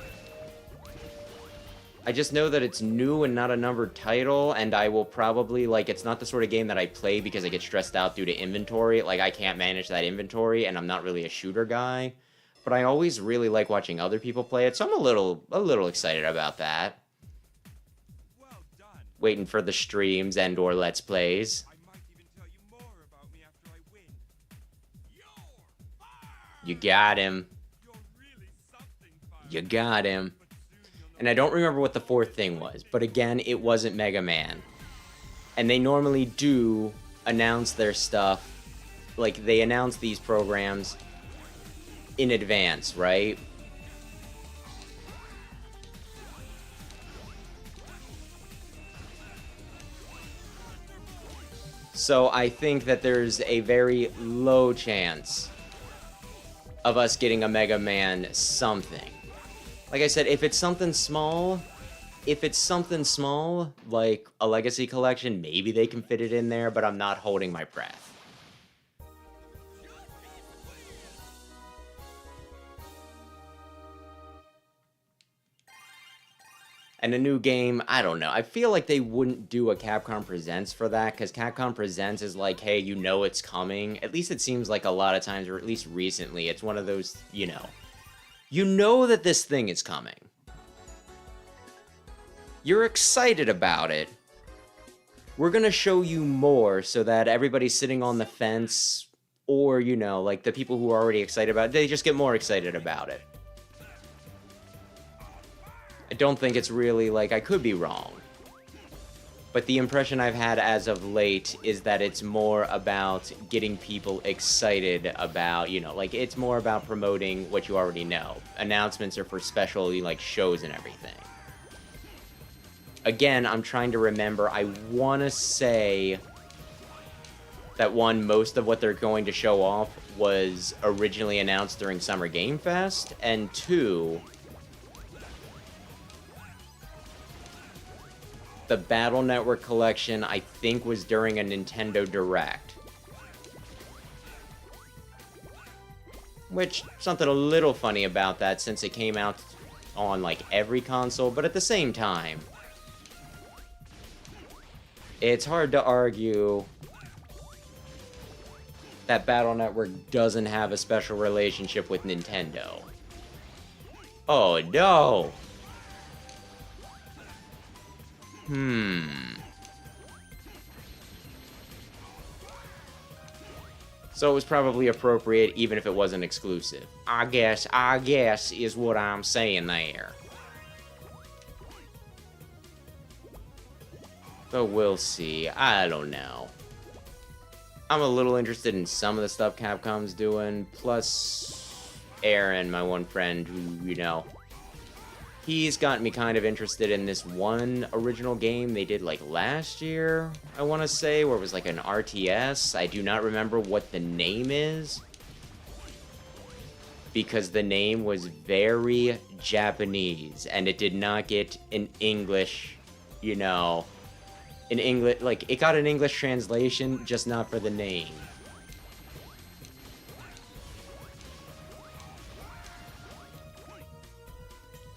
I just know that it's new and not a numbered title, and I will probably, like, it's not the sort of game that I play because I get stressed out due to inventory. Like, I can't manage that inventory, and I'm not really a shooter guy. But I always really like watching other people play it, so I'm a little excited about that. Well done. Waiting for the streams and or Let's Plays. I might even tell you more about me after I win. You're fired! You got him. You're really something, fired. You got him. But soon you'll And I don't remember what the 4th thing was, but again, it wasn't Mega Man. And they normally do announce their stuff, like, they announce these programs in advance, right? So I think that there's a very low chance of us getting a Mega Man something. Like I said, if it's something small, like a Legacy Collection, maybe they can fit it in there, but I'm not holding my breath. And a new game, I don't know. I feel like they wouldn't do a Capcom Presents for that, because Capcom Presents is like, hey, you know it's coming. At least it seems like a lot of times, or at least recently, it's one of those, you know that this thing is coming. You're excited about it. We're gonna show you more so that everybody's sitting on the fence, or, like the people who are already excited about it, they just get more excited about it. I don't think it's really, like, I could be wrong. But the impression I've had as of late is that it's more about getting people excited about, like, it's more about promoting what you already know. Announcements are for special, like, shows and everything. Again, I'm trying to remember, I want to say that most of what they're going to show off was originally announced during Summer Game Fest, and two, the Battle Network collection, I think, was during a Nintendo Direct. Which, something a little funny about that, since it came out on, like, every console, but at the same time, it's hard to argue that Battle Network doesn't have a special relationship with Nintendo. Oh, no! So it was probably appropriate even if it wasn't exclusive. I guess is what I'm saying there. But we'll see. I don't know. I'm a little interested in some of the stuff Capcom's doing. Plus, Aaron, my one friend, who, he's gotten me kind of interested in this one original game they did, like, last year, I want to say, where it was, like, an RTS. I do not remember what the name is, because the name was very Japanese, and it did not get an English, like, it got an English translation, just not for the name.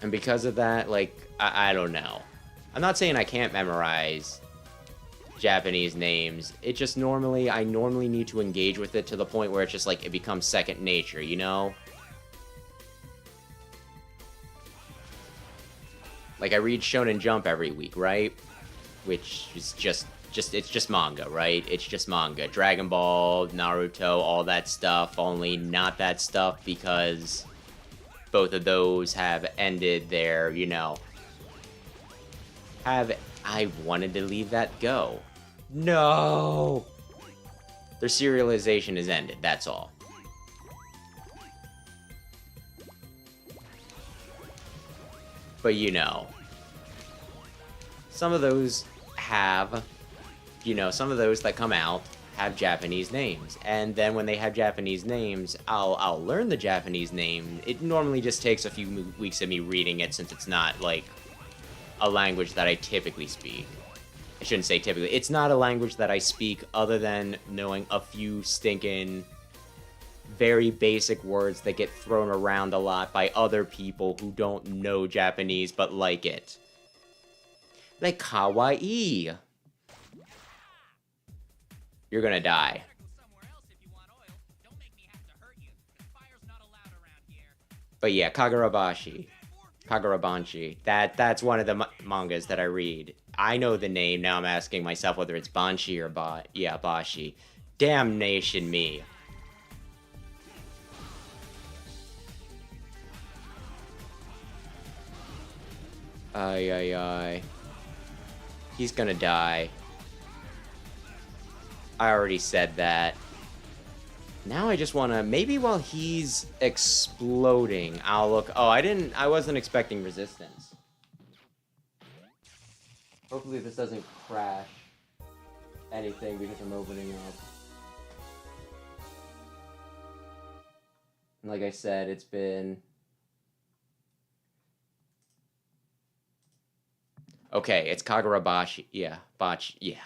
And because of that, like, I don't know. I'm not saying I can't memorize Japanese names. It just I normally need to engage with it to the point where it's just, like, it becomes second nature, Like, I read Shonen Jump every week, right? Which is it's just manga, right? It's just manga. Dragon Ball, Naruto, all that stuff, only not that stuff because both of those have ended their, I wanted to leave that go. No! Their serialization is ended, that's all. But some of those have, some of those that come out have Japanese names, and then when they have Japanese names, I'll learn the Japanese name. It normally just takes a few weeks of me reading it, since it's not, like, a language that I typically speak. I shouldn't say typically. It's not a language that I speak other than knowing a few stinking, very basic words that get thrown around a lot by other people who don't know Japanese but like it. Like kawaii. You're gonna die. But yeah, Kagurabanshi. That's one of the mangas that I read. I know the name, now I'm asking myself whether it's Banshi or Bashi. Damnation me. Ay. He's gonna die. I already said that. Now I just wanna, maybe while he's exploding, I'll look. Oh, I wasn't expecting resistance. Hopefully this doesn't crash. anything because I'm opening up. And like I said, it's been... Okay, it's Kagurabashi. Yeah, Botch. Yeah.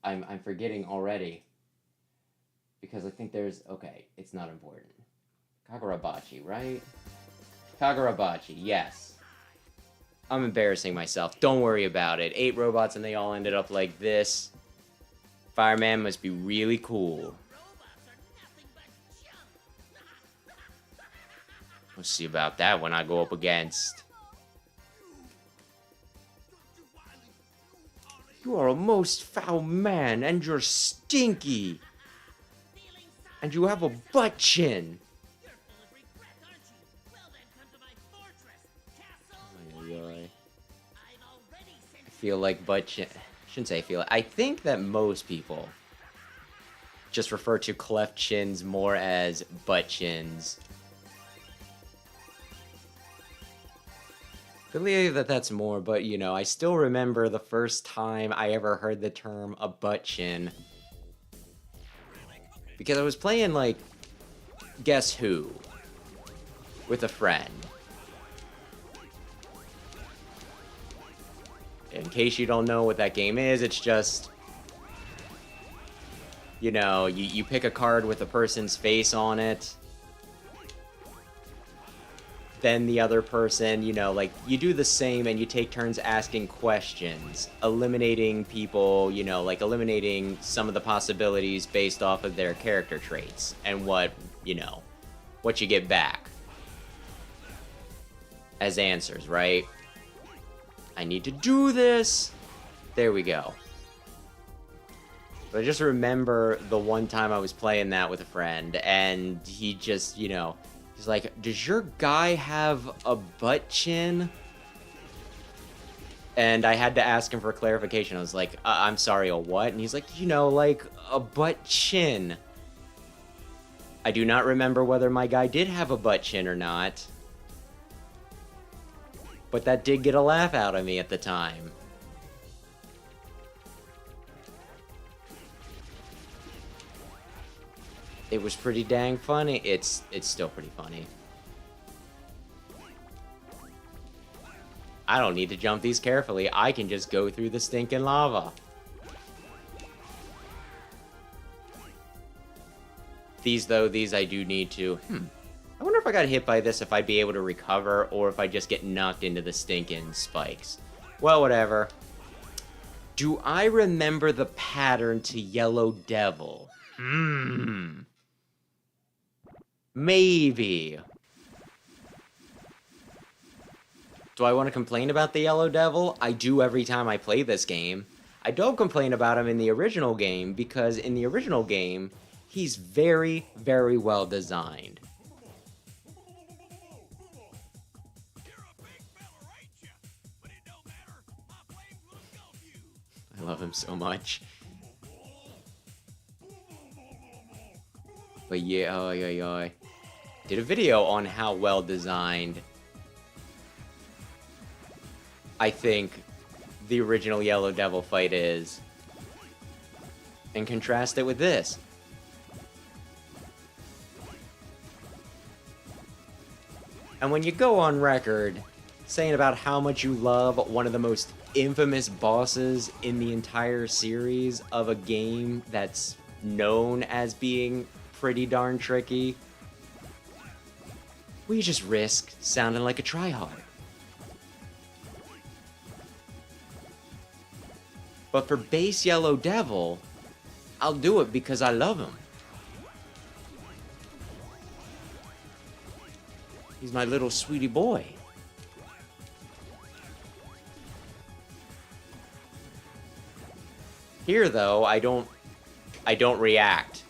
I'm forgetting already. Because I think there's... Okay, it's not important. Kagurabachi, right? Kagurabachi, yes. I'm embarrassing myself. Don't worry about it. 8 robots and they all ended up like this. Fireman must be really cool. We'll see about that when I go up against... You are a most foul man, and you're stinky. And you have a butt chin. I feel like butt chin... I shouldn't say I feel it. I think that most people just refer to cleft chins more as butt chins. I believe that that's more, but you know, I still remember the first time I ever heard the term a butt chin. Because I was playing, like, Guess Who? With a friend. In case you don't know what that game is, it's just... You know, you pick a card with a person's face on it. Then the other person, you know, like, you do the same and you take turns asking questions, eliminating people, you know, like, eliminating some of the possibilities based off of their character traits and what, you know, what you get back as answers, right? I need to do this! There we go. But I just remember the one time I was playing that with a friend, and he just, you know... He's like, does your guy have a butt chin? And I had to ask him for clarification. I was like, I'm sorry, a what? And he's like, you know, like, a butt chin. I do not remember whether my guy did have a butt chin or not. But that did get a laugh out of me at the time. It was pretty dang funny. It's still pretty funny. I don't need to jump these carefully. I can just go through the stinking lava. These I do need to... I wonder if I got hit by this, if I'd be able to recover, or if I just get knocked into the stinking spikes. Well, whatever. Do I remember the pattern to Yellow Devil? Maybe. Do I want to complain about the Yellow Devil? I do every time I play this game. I don't complain about him in the original game, because in the original game, he's very, very well designed. I love him so much. But yeah, did a video on how well designed I think the original Yellow Devil fight is, and contrast it with this. And when you go on record saying about how much you love one of the most infamous bosses in the entire series of a game that's known as being pretty darn tricky, we just risk sounding like a tryhard. But for base Yellow Devil, I'll do it because I love him. He's my little sweetie boy. Here, though, I don't react.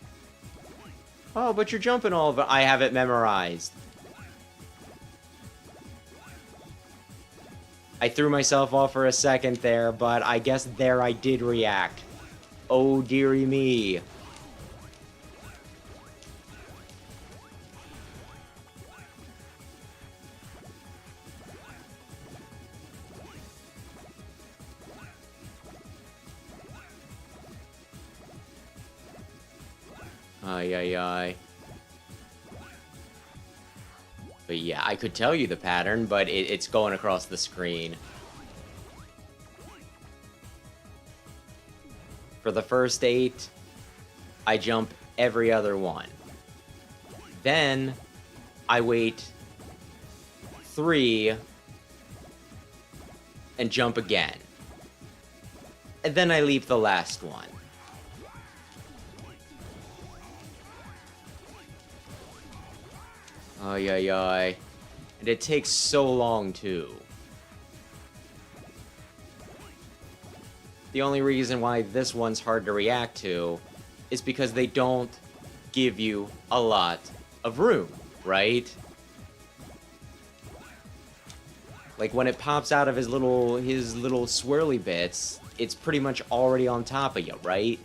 Oh, but you're jumping all of it. I have it memorized. I threw myself off for a second there, but I guess there I did react. Oh, dearie me. Ay, ay, ay. But yeah, I could tell you the pattern, but it's going across the screen. For the first 8, I jump every other one. Then, I wait 3 and jump again. And then I leave the last one. Ay, ay, ay. And it takes so long, too. The only reason why this one's hard to react to is because they don't give you a lot of room, right? Like, when it pops out of his little swirly bits, it's pretty much already on top of you, right?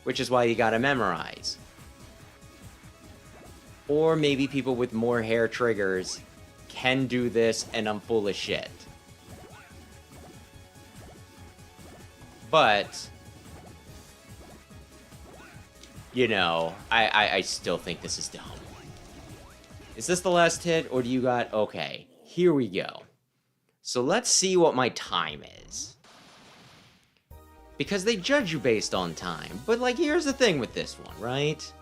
Which is why you gotta memorize. Or maybe people with more hair triggers can do this and I'm full of shit. But, you know, I still think this is dumb. Is this the last hit, or do you got... Okay, here we go. So let's see what my time is. Because they judge you based on time. But, like, here's the thing with this one, right?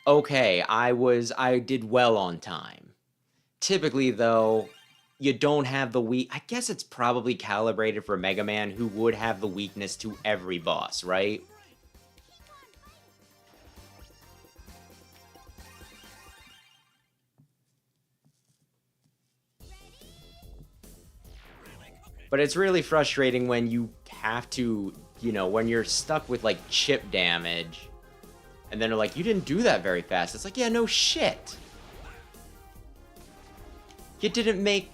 Okay, I did well on time. Typically, though, you don't have the I guess it's probably calibrated for Mega Man, who would have the weakness to every boss, right? But it's really frustrating when you have to, you know, when you're stuck with, like, chip damage, and then they're like, you didn't do that very fast. It's like, yeah, no shit. You didn't make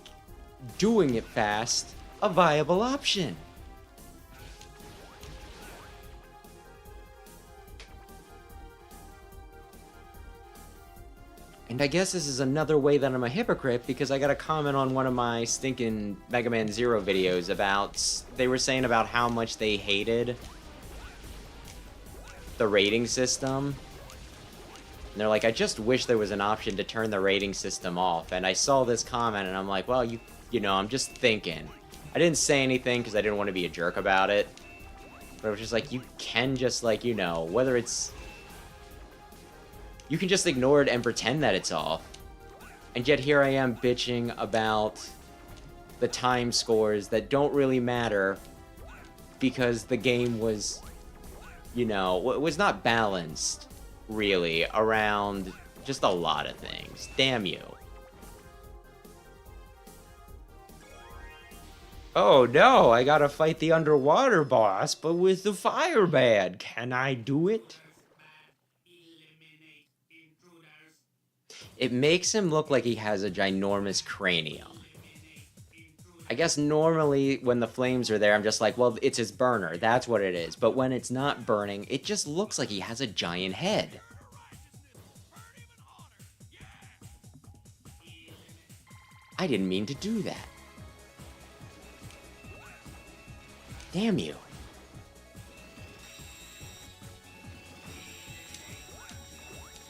doing it fast a viable option. And I guess this is another way that I'm a hypocrite, because I got a comment on one of my stinking Mega Man Zero videos about... They were saying about how much they hated the rating system. And they're like, I just wish there was an option to turn the rating system off. And I saw this comment and I'm like, well, you know, I'm just thinking. I didn't say anything because I didn't want to be a jerk about it. But it was just like, you can just, like, you know, whether it's... You can just ignore it and pretend that it's off. And yet here I am bitching about the time scores that don't really matter because the game was, you know, was not balanced, really, around just a lot of things. Damn you. Oh no, I gotta fight the underwater boss, but with the fire bad. Can I do it? It makes him look like he has a ginormous cranium. I guess normally when the flames are there, I'm just like, well, it's his burner. That's what it is. But when it's not burning, it just looks like he has a giant head. I didn't mean to do that. Damn you.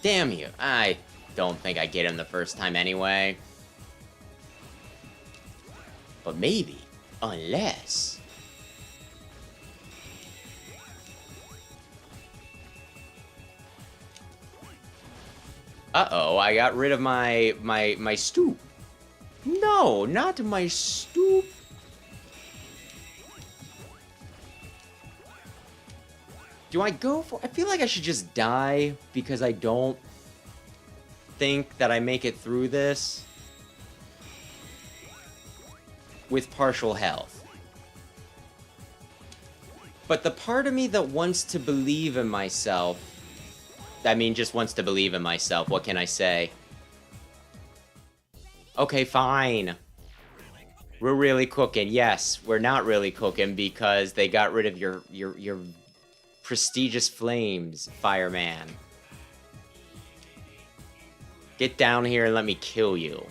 Damn you. I don't think I get him the first time anyway. But maybe. Unless... Uh-oh, I got rid of my stoop. No, not my stoop. Do I go for... I feel like I should just die because I don't think that I make it through this with partial health. But the part of me that wants to believe in myself... I mean, just wants to believe in myself. What can I say? Okay, fine. We're really cooking. Yes, we're not really cooking because they got rid of your prestigious flames, fireman. Get down here and let me kill you.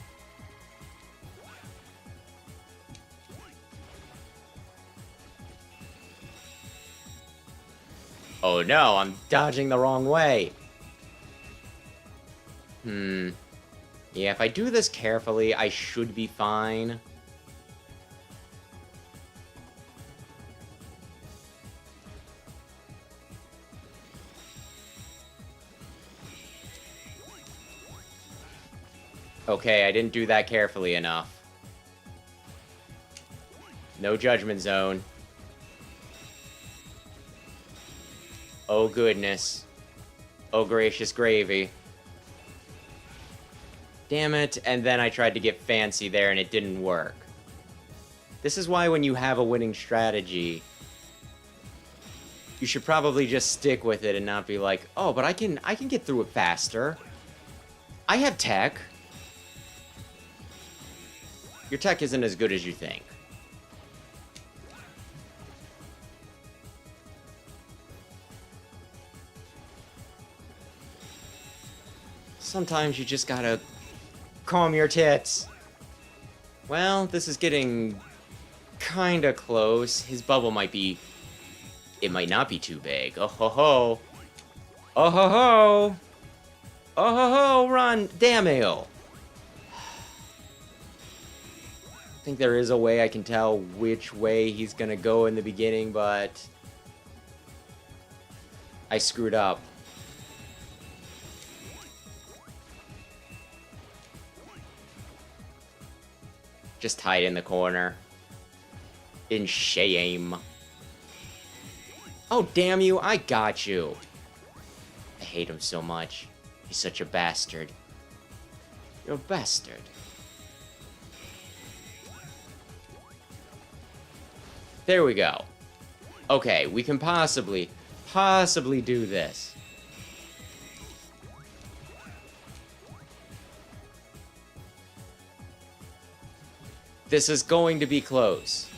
Oh no, I'm dodging the wrong way. Yeah, if I do this carefully, I should be fine. Okay, I didn't do that carefully enough. No judgment zone. Oh goodness. Oh gracious gravy. Damn it, and then I tried to get fancy there and it didn't work. This is why when you have a winning strategy, you should probably just stick with it and not be like, oh, but I can get through it faster. I have tech. Your tech isn't as good as you think. Sometimes you just gotta calm your tits. Well, this is getting kinda close. His bubble might be... It might not be too big. Oh ho ho. Oh ho ho. Oh ho ho, run. Damn it. I think there is a way I can tell which way he's gonna go in the beginning, but... I screwed up. Just hide in the corner. In shame. Oh, damn you, I got you. I hate him so much. He's such a bastard. You're a bastard. There we go. Okay, we can possibly do this. This is going to be close.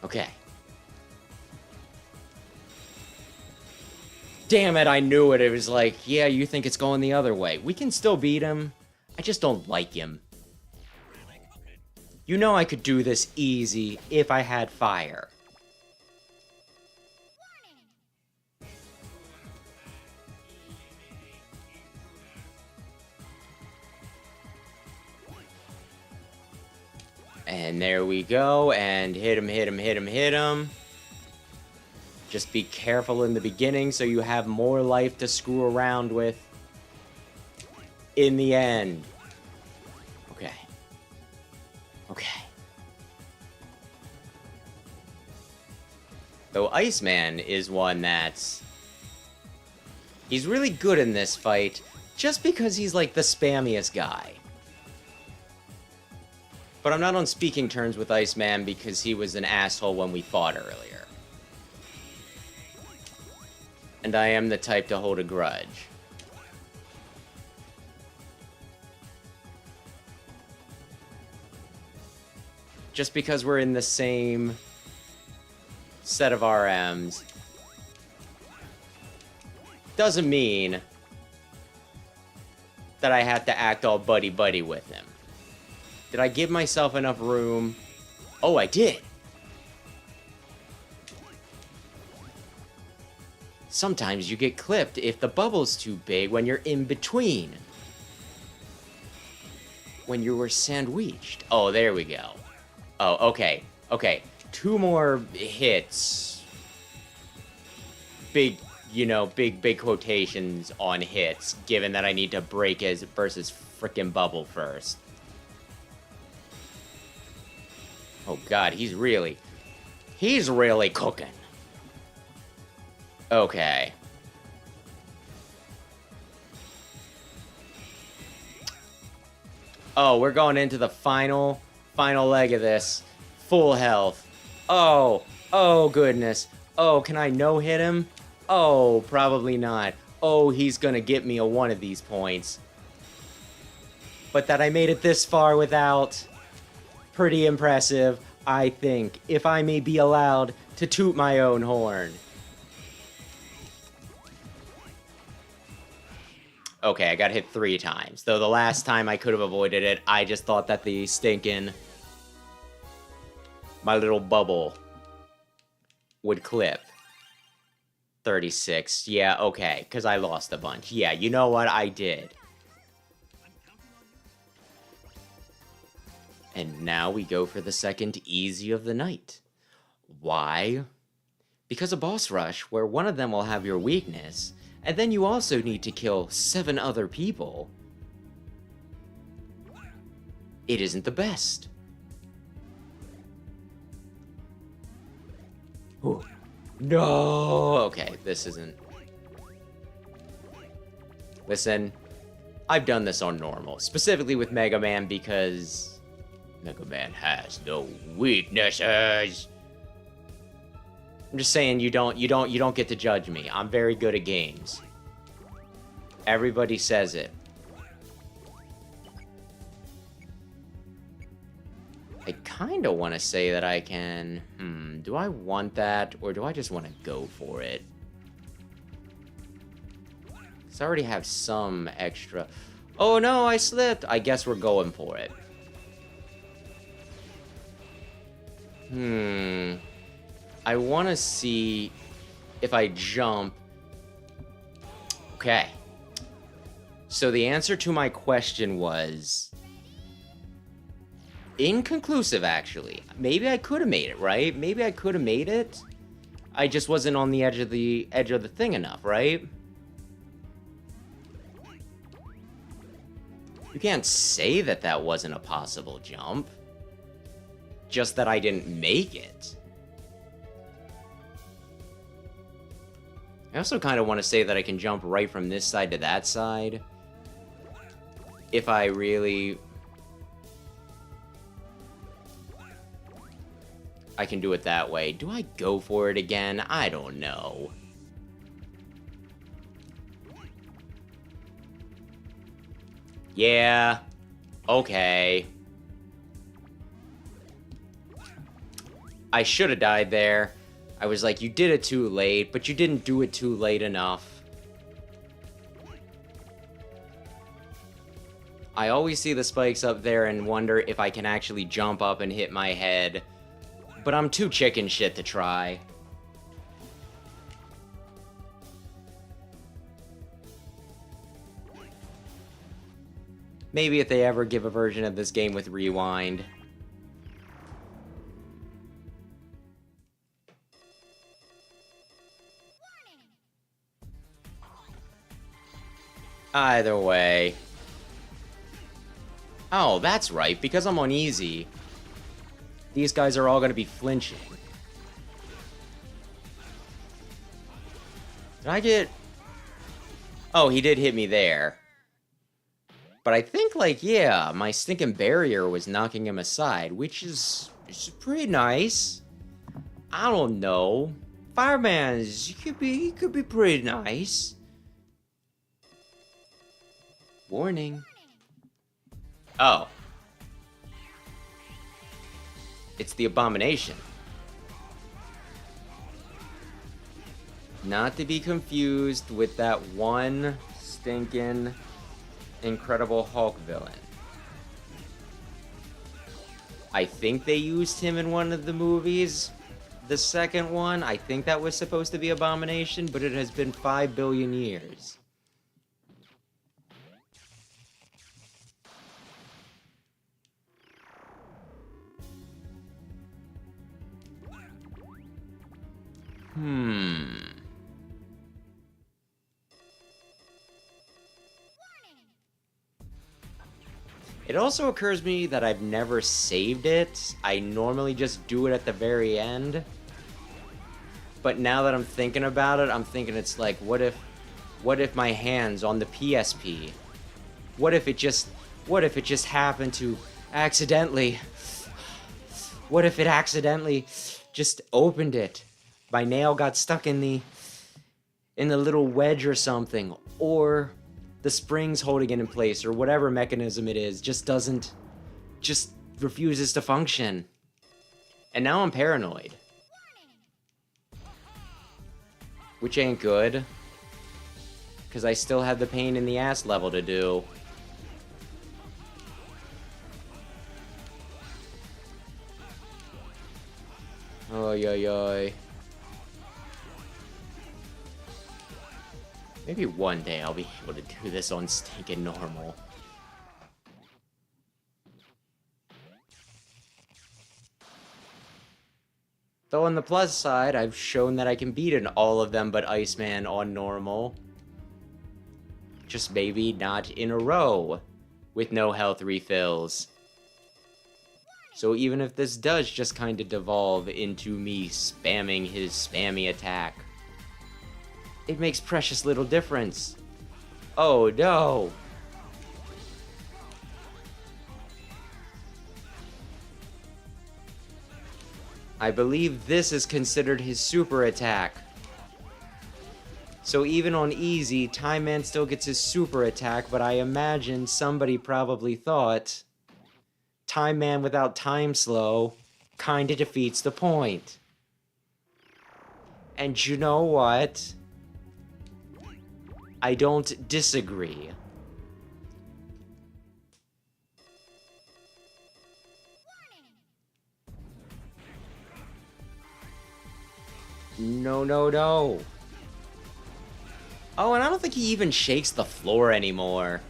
Okay. Damn it, I knew it. It was like, yeah, you think it's going the other way. We can still beat him. I just don't like him. You know I could do this easy if I had fire. And there we go, and hit him, hit him, hit him, hit him. Just be careful in the beginning so you have more life to screw around with in the end. Okay. Okay. Though Iceman is one that's... He's really good in this fight, just because he's like the spammiest guy. But I'm not on speaking terms with Iceman because he was an asshole when we fought earlier. And I am the type to hold a grudge. Just because we're in the same set of RMs doesn't mean that I have to act all buddy-buddy with him. Did I give myself enough room? Oh, I did. Sometimes you get clipped if the bubble's too big when you're in between. When you were sandwiched. Oh, there we go. Oh, okay. Okay. 2 more hits. Big, you know, big quotations on hits, given that I need to break his versus frickin' bubble first. Oh god, he's really cooking. Okay. Oh, we're going into the final leg of this. Full health. Oh goodness. Oh, can I no-hit him? Oh, probably not. Oh, he's gonna get me a one of these points. But that I made it this far without... Pretty impressive, I think, if I may be allowed to toot my own horn. Okay, I got hit 3 times. Though the last time I could have avoided it, I just thought that the stinking my little bubble would clip. 36. Yeah, okay, because I lost a bunch. Yeah, you know what? I did. And now we go for the second easy of the night. Why? Because a boss rush where one of them will have your weakness, and then you also need to kill 7 other people, it isn't the best. Ooh. No! Okay, this isn't... Listen, I've done this on normal, specifically with Mega Man because Mega Man has no weaknesses. I'm just saying you don't get to judge me. I'm very good at games. Everybody says it. I kind of want to say that I can... do I want that, or do I just want to go for it? Because I already have some extra... Oh no, I slipped! I guess we're going for it. I want to see if I jump... Okay. So the answer to my question was... inconclusive, actually. Maybe I could have made it, right? Maybe I could have made it. I just wasn't on the edge of the thing enough, right? You can't say that that wasn't a possible jump. Just that I didn't make it. I also kind of want to say that I can jump right from this side to that side. If I really... I can do it that way. Do I go for it again? I don't know. Yeah. Okay. I should have died there. I was like, you did it too late, but you didn't do it too late enough. I always see the spikes up there and wonder if I can actually jump up and hit my head. But I'm too chicken shit to try. Maybe if they ever give a version of this game with rewind. Either way. Oh, that's right, because I'm on easy. These guys are all going to be flinching. Did I get... Oh, he did hit me there. But I think, like, yeah, my stinking barrier was knocking him aside, which is pretty nice. I don't know. Fireman's, he could be pretty nice. Warning. Oh. It's the abomination. Not to be confused with that one stinking Incredible Hulk villain. I think they used him in one of the movies. The second one, I think that was supposed to be Abomination, but it has been 5 billion years. It also occurs to me that I've never saved it. I normally just do it at the very end. But now that I'm thinking about it, I'm thinking it's like, what if my hands on the PSP, what if it just happened to accidentally, what if it accidentally just opened it? My nail got stuck in the little wedge or something, or the springs holding it in place, or whatever mechanism it is, just refuses to function. And now I'm paranoid. Which ain't good. Because I still have the pain in the ass level to do. Oy, oy, oy. Maybe one day I'll be able to do this on stinking normal. Though on the plus side, I've shown that I can beat an all of them but Iceman on normal. Just maybe not in a row, with no health refills. So even if this does just kind of devolve into me spamming his spammy attack, it makes precious little difference. Oh no! I believe this is considered his super attack. So even on easy, Time Man still gets his super attack, but I imagine somebody probably thought Time Man without time slow kinda defeats the point. And you know what? I don't disagree. No, no, no. Oh, and I don't think he even shakes the floor anymore.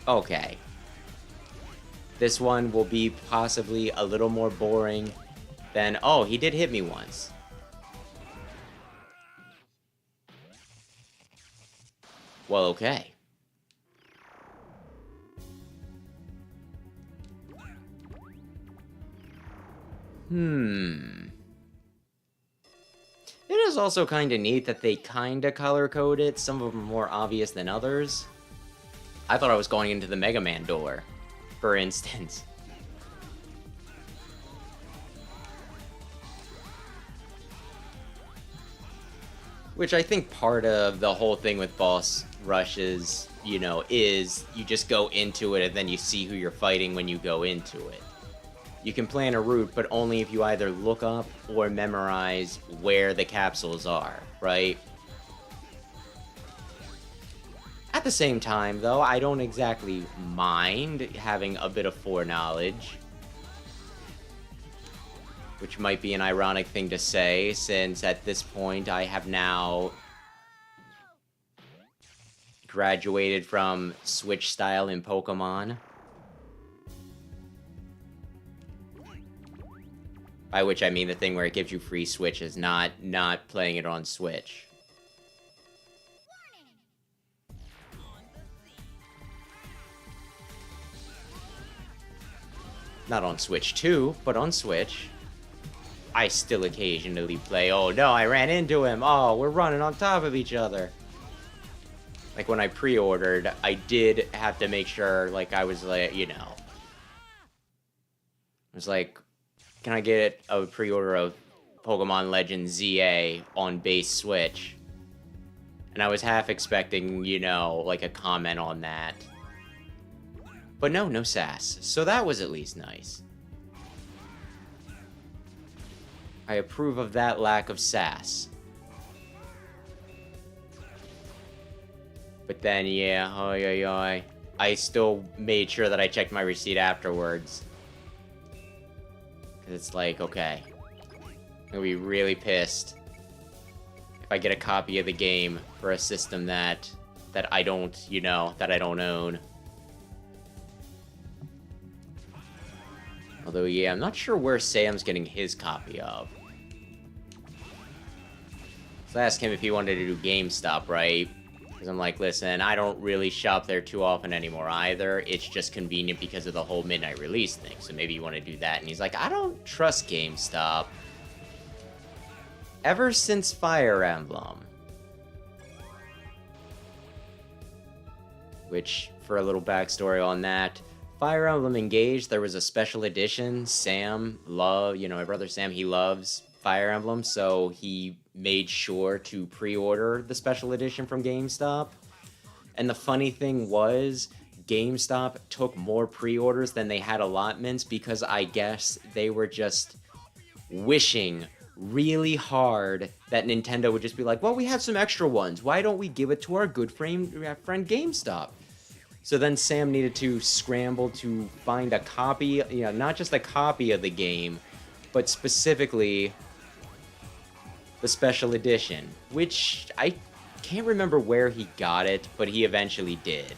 Okay. This one will be possibly a little more boring than... Oh, he did hit me once. Well, okay. It is also kind of neat that they kind of color-code it. Some of them are more obvious than others. I thought I was going into the Mega Man door, for instance. Which I think part of the whole thing with boss rushes, you know, is you just go into it and then you see who you're fighting when you go into it. You can plan a route, but only if you either look up or memorize where the capsules are, right? At the same time, though, I don't exactly mind having a bit of foreknowledge. Which might be an ironic thing to say, since at this point I have now graduated from Switch style in Pokemon. By which I mean the thing where it gives you free Switches, not playing it on Switch. Not on Switch 2, but on Switch. I still occasionally play. Oh no, I ran into him. Oh, we're running on top of each other. Like when I pre-ordered, I did have to make sure, like I was like, you know. I was like, can I get a pre-order of Pokemon Legends ZA on base Switch? And I was half expecting, you know, like a comment on that. But no sass. So that was at least nice. I approve of that lack of sass. But then, yeah, I still made sure that I checked my receipt afterwards. Because it's like, okay, I'm gonna be really pissed if I get a copy of the game for a system that I don't, you know, that I don't own. Although, yeah, I'm not sure where Sam's getting his copy of. So I asked him if he wanted to do GameStop, right? Because I'm like, listen, I don't really shop there too often anymore either. It's just convenient because of the whole midnight release thing. So maybe you want to do that. And he's like, I don't trust GameStop. Ever since Fire Emblem. Which, for a little backstory on that, Fire Emblem Engage, there was a special edition. Sam you know, my brother Sam, he loves Fire Emblem, so he made sure to pre-order the special edition from GameStop. And the funny thing was, GameStop took more pre-orders than they had allotments because I guess they were just wishing really hard that Nintendo would just be like, well, we have some extra ones. Why don't we give it to our good friend GameStop? So then Sam needed to scramble to find a copy, not just a copy of the game, but specifically the special edition, which I can't remember where he got it, but he eventually did.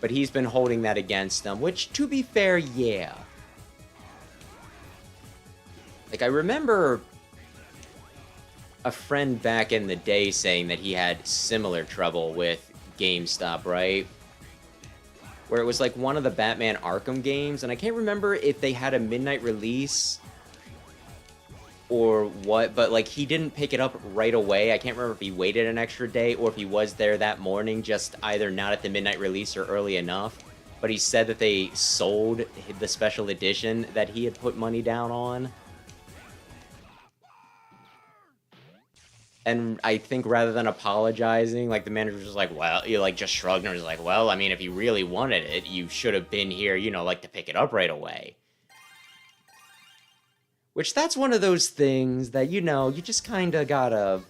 But he's been holding that against them, which, to be fair, yeah. Like, I remember a friend back in the day saying that he had similar trouble with GameStop, right? Where it was like one of the Batman Arkham games, and I can't remember if they had a midnight release or what, but like he didn't pick it up right away. I can't remember if he waited an extra day or if he was there that morning, just either not at the midnight release or early enough. But he said that they sold the special edition that he had put money down on. And I think rather than apologizing, like, the manager was just like, well, you like just shrugged and was like, well, I mean, if you really wanted it, you should have been here, like to pick it up right away. Which, that's one of those things that, you just kind of gotta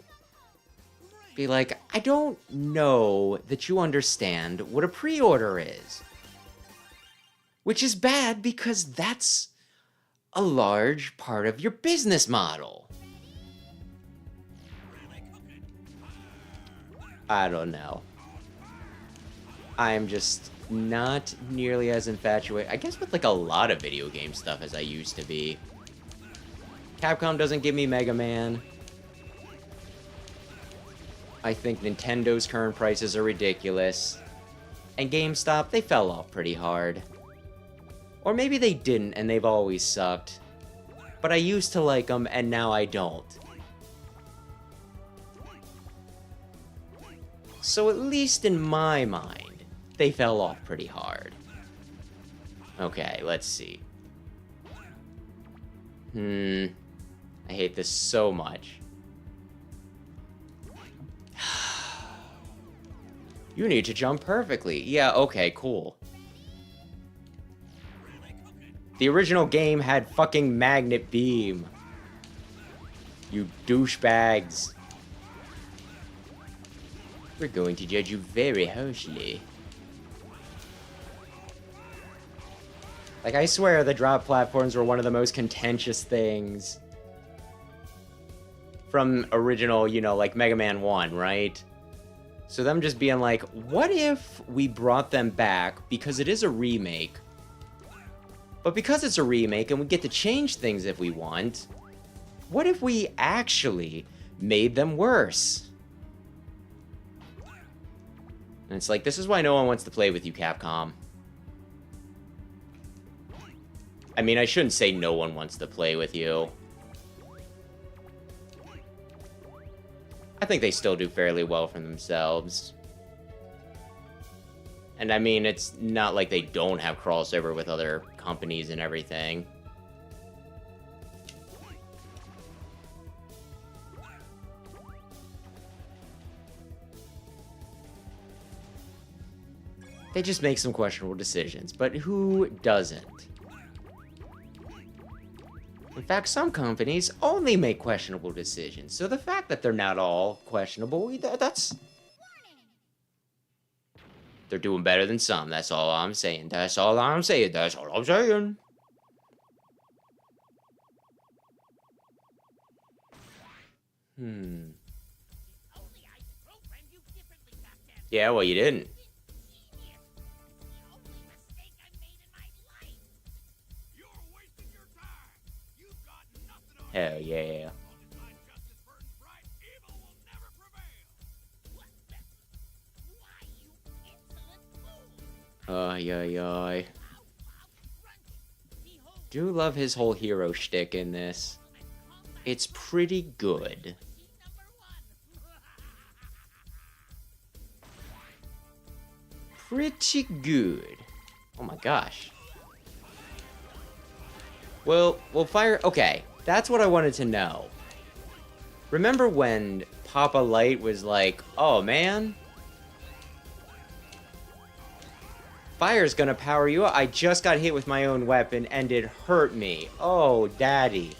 be like, I don't know that you understand what a pre-order is. Which is bad because that's a large part of your business model. I don't know. I'm just not nearly as infatuated, I guess, with like a lot of video game stuff as I used to be. Capcom doesn't give me Mega Man. I think Nintendo's current prices are ridiculous. And GameStop, they fell off pretty hard. Or maybe they didn't and they've always sucked. But I used to like them and now I don't. So at least in my mind, they fell off pretty hard. Okay, let's see. I hate this so much. You need to jump perfectly. Yeah, okay, cool. The original game had fucking magnet beam. You douchebags. We're going to judge you very harshly. Like, I swear the drop platforms were one of the most contentious things from original, like Mega Man 1, right? So them just being like, what if we brought them back because it is a remake, but because it's a remake and we get to change things if we want, what if we actually made them worse? And it's like, this is why no one wants to play with you, Capcom. I mean, I shouldn't say no one wants to play with you. I think they still do fairly well for themselves. And I mean, it's not like they don't have crossover with other companies and everything. They just make some questionable decisions, but who doesn't? In fact, some companies only make questionable decisions, so the fact that they're not all questionable, that's... They're doing better than some, that's all I'm saying. That's all I'm saying, that's all I'm saying. Yeah, well, you didn't. Hell yeah. Ay. Do love his whole hero shtick in this. It's pretty good. Pretty good. Oh my gosh. Well, fire... Okay, that's what I wanted to know. Remember when Papa Light was like, oh man, fire's gonna power you up. I just got hit with my own weapon and it hurt me. Oh, daddy.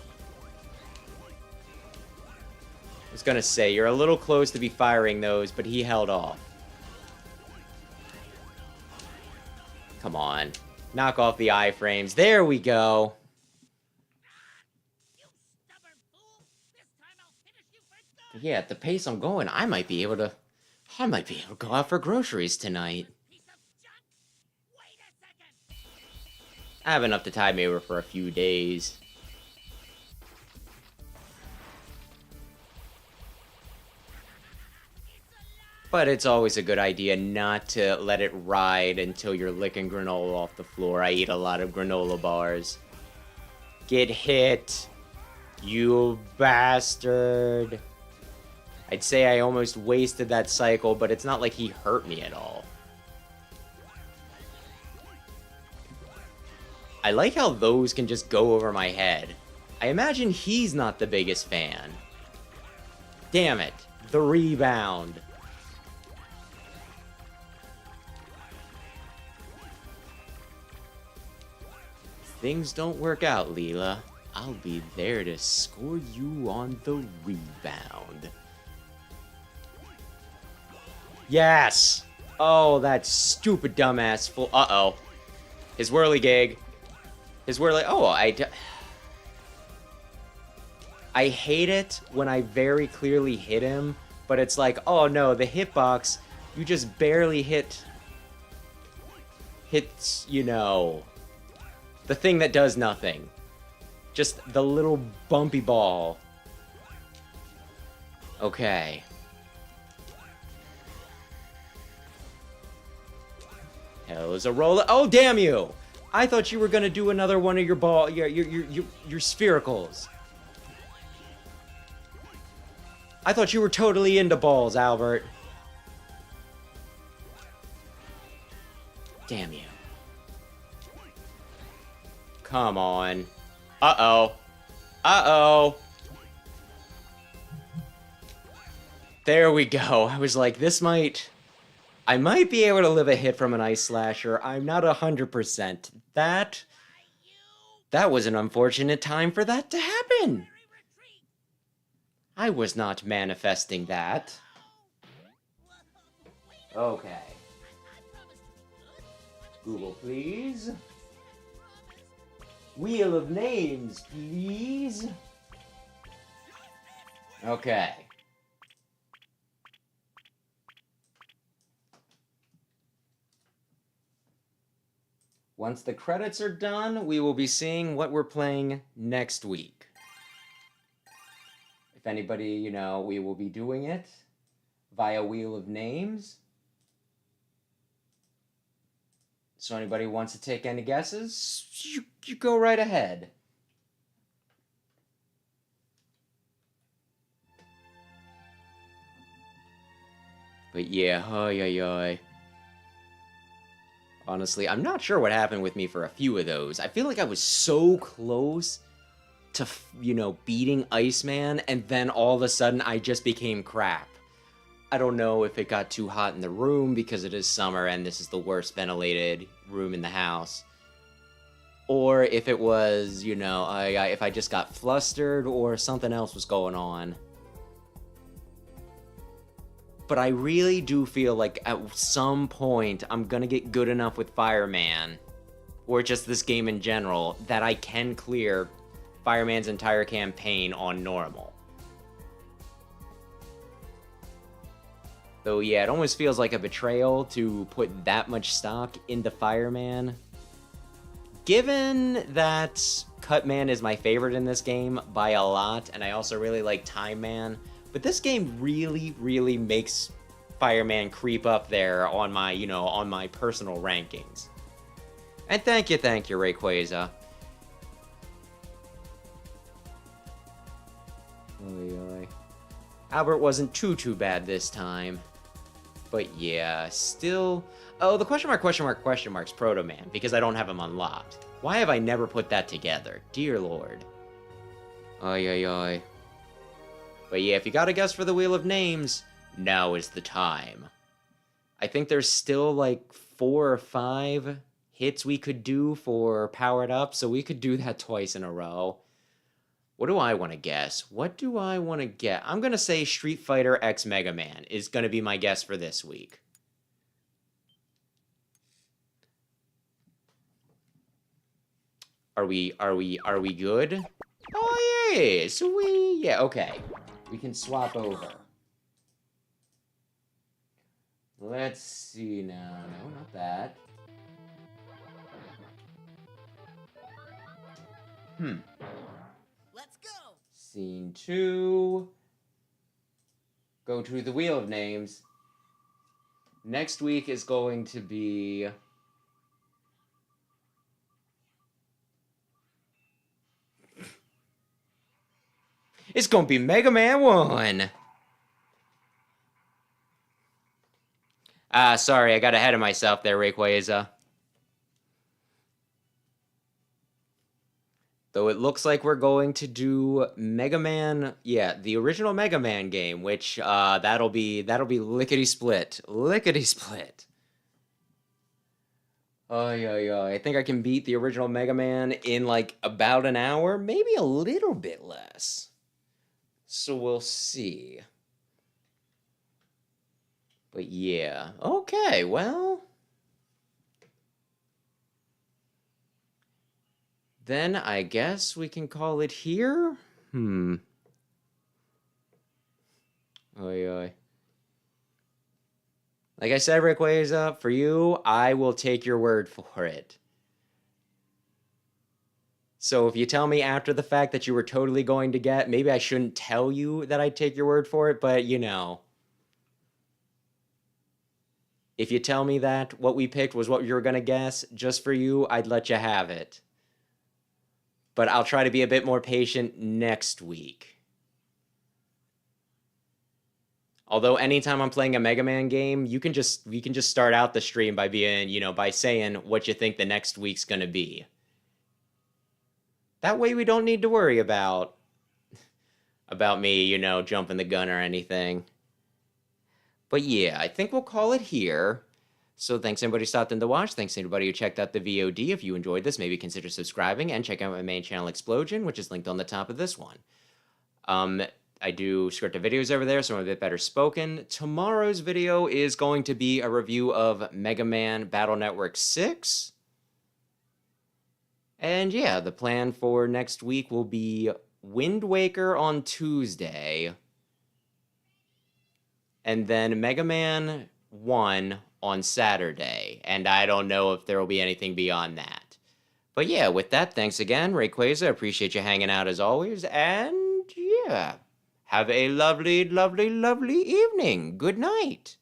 I was gonna say, you're a little close to be firing those, but he held off. Come on. Knock off the iframes. There we go. You stubborn fool! This time I'll finish you for good! Yeah, at the pace I'm going, I might be able to go out for groceries tonight. Piece of junk! Wait a second! I have enough to tide me over for a few days. But it's always a good idea not to let it ride until you're licking granola off the floor. I eat a lot of granola bars. Get hit, you bastard. I'd say I almost wasted that cycle, but it's not like he hurt me at all. I like how those can just go over my head. I imagine he's not the biggest fan. Damn it, the rebound. Things don't work out, Leela. I'll be there to score you on the rebound. Yes! Oh, that stupid dumbass fool. Uh-oh. His whirligig. His whirly... Oh, I hate it when I very clearly hit him, but it's like, oh no, the hitbox, you just barely hits, you know... the thing that does nothing. Just the little bumpy ball. Okay. Hell is a roller. Oh, damn you! I thought you were gonna do another one of your ball, your sphericals. I thought you were totally into balls, Albert. Damn you. Come on. Uh-oh. Uh-oh. There we go. I was like, this might... I might be able to live a hit from an Ice Slasher. I'm not 100%. That was an unfortunate time for that to happen. I was not manifesting that. Okay. Google, please. Wheel of names, please. Okay. Once the credits are done, we will be seeing what we're playing next week. If anybody, you know, we will be doing it via Wheel of Names. So anybody wants to take any guesses, you go right ahead. But yeah, oy. Honestly, I'm not sure what happened with me for a few of those. I feel like I was so close to, you know, beating Iceman, and then all of a sudden I just became crap. I don't know if it got too hot in the room because it is summer and this is the worst ventilated room in the house. Or if it was, you know, if I just got flustered or something else was going on. But I really do feel like at some point I'm gonna get good enough with Fireman, or just this game in general, that I can clear Fireman's entire campaign on normal. Though, yeah, it almost feels like a betrayal to put that much stock into Fireman. Given that Cutman is my favorite in this game by a lot, and I also really like Time Man, but this game really, really makes Fireman creep up there on my, you know, on my personal rankings. And thank you, Rayquaza. Oy. Albert wasn't too bad this time. But yeah, still... Oh, the question mark's Proto Man, because I don't have him unlocked. Why have I never put that together? Dear Lord. Oy. But yeah, if you got a guess for the Wheel of Names, now is the time. I think there's still like 4 or 5 hits we could do for Powered Up, so we could do that twice in a row. What do I want to guess? I'm going to say Street Fighter X Mega Man is going to be my guess for this week. Are we good? Oh, yeah, sweet. Yeah, okay. We can swap over. Let's see now. No, not that. Let's go. Scene 2. Go to the Wheel of Names. Next week is going to be... It's going to be Mega Man 1. Sorry, I got ahead of myself there, Rayquaza. Though it looks like we're going to do Mega Man, yeah, the original Mega Man game, which that'll be lickety split. Lickety split. Oh yeah. I think I can beat the original Mega Man in like about an hour, maybe a little bit less. So we'll see. But yeah. Okay, well. Then I guess we can call it here? Oy oy. Like I said, Rayquaza, for you, I will take your word for it. So if you tell me after the fact that you were totally going to get, maybe I shouldn't tell you that I'd take your word for it, but you know. If you tell me that what we picked was what you were going to guess, just for you, I'd let you have it. But I'll try to be a bit more patient next week. Although anytime I'm playing a Mega Man game, we can just start out the stream by being, by saying what you think the next week's going to be. That way we don't need to worry about me, jumping the gun or anything. But yeah, I think we'll call it here. So thanks everybody who stopped in to watch. Thanks to anybody who checked out the VOD. If you enjoyed this, maybe consider subscribing and check out my main channel, Explosion, which is linked on the top of this one. I do scripted videos over there, so I'm a bit better spoken. Tomorrow's video is going to be a review of Mega Man Battle Network 6. And yeah, the plan for next week will be Wind Waker on Tuesday. And then Mega Man 1 on Saturday. And I don't know if there will be anything beyond that. But yeah, with that, thanks again, Rayquaza. Appreciate you hanging out as always. And yeah, have a lovely, lovely, lovely evening. Good night.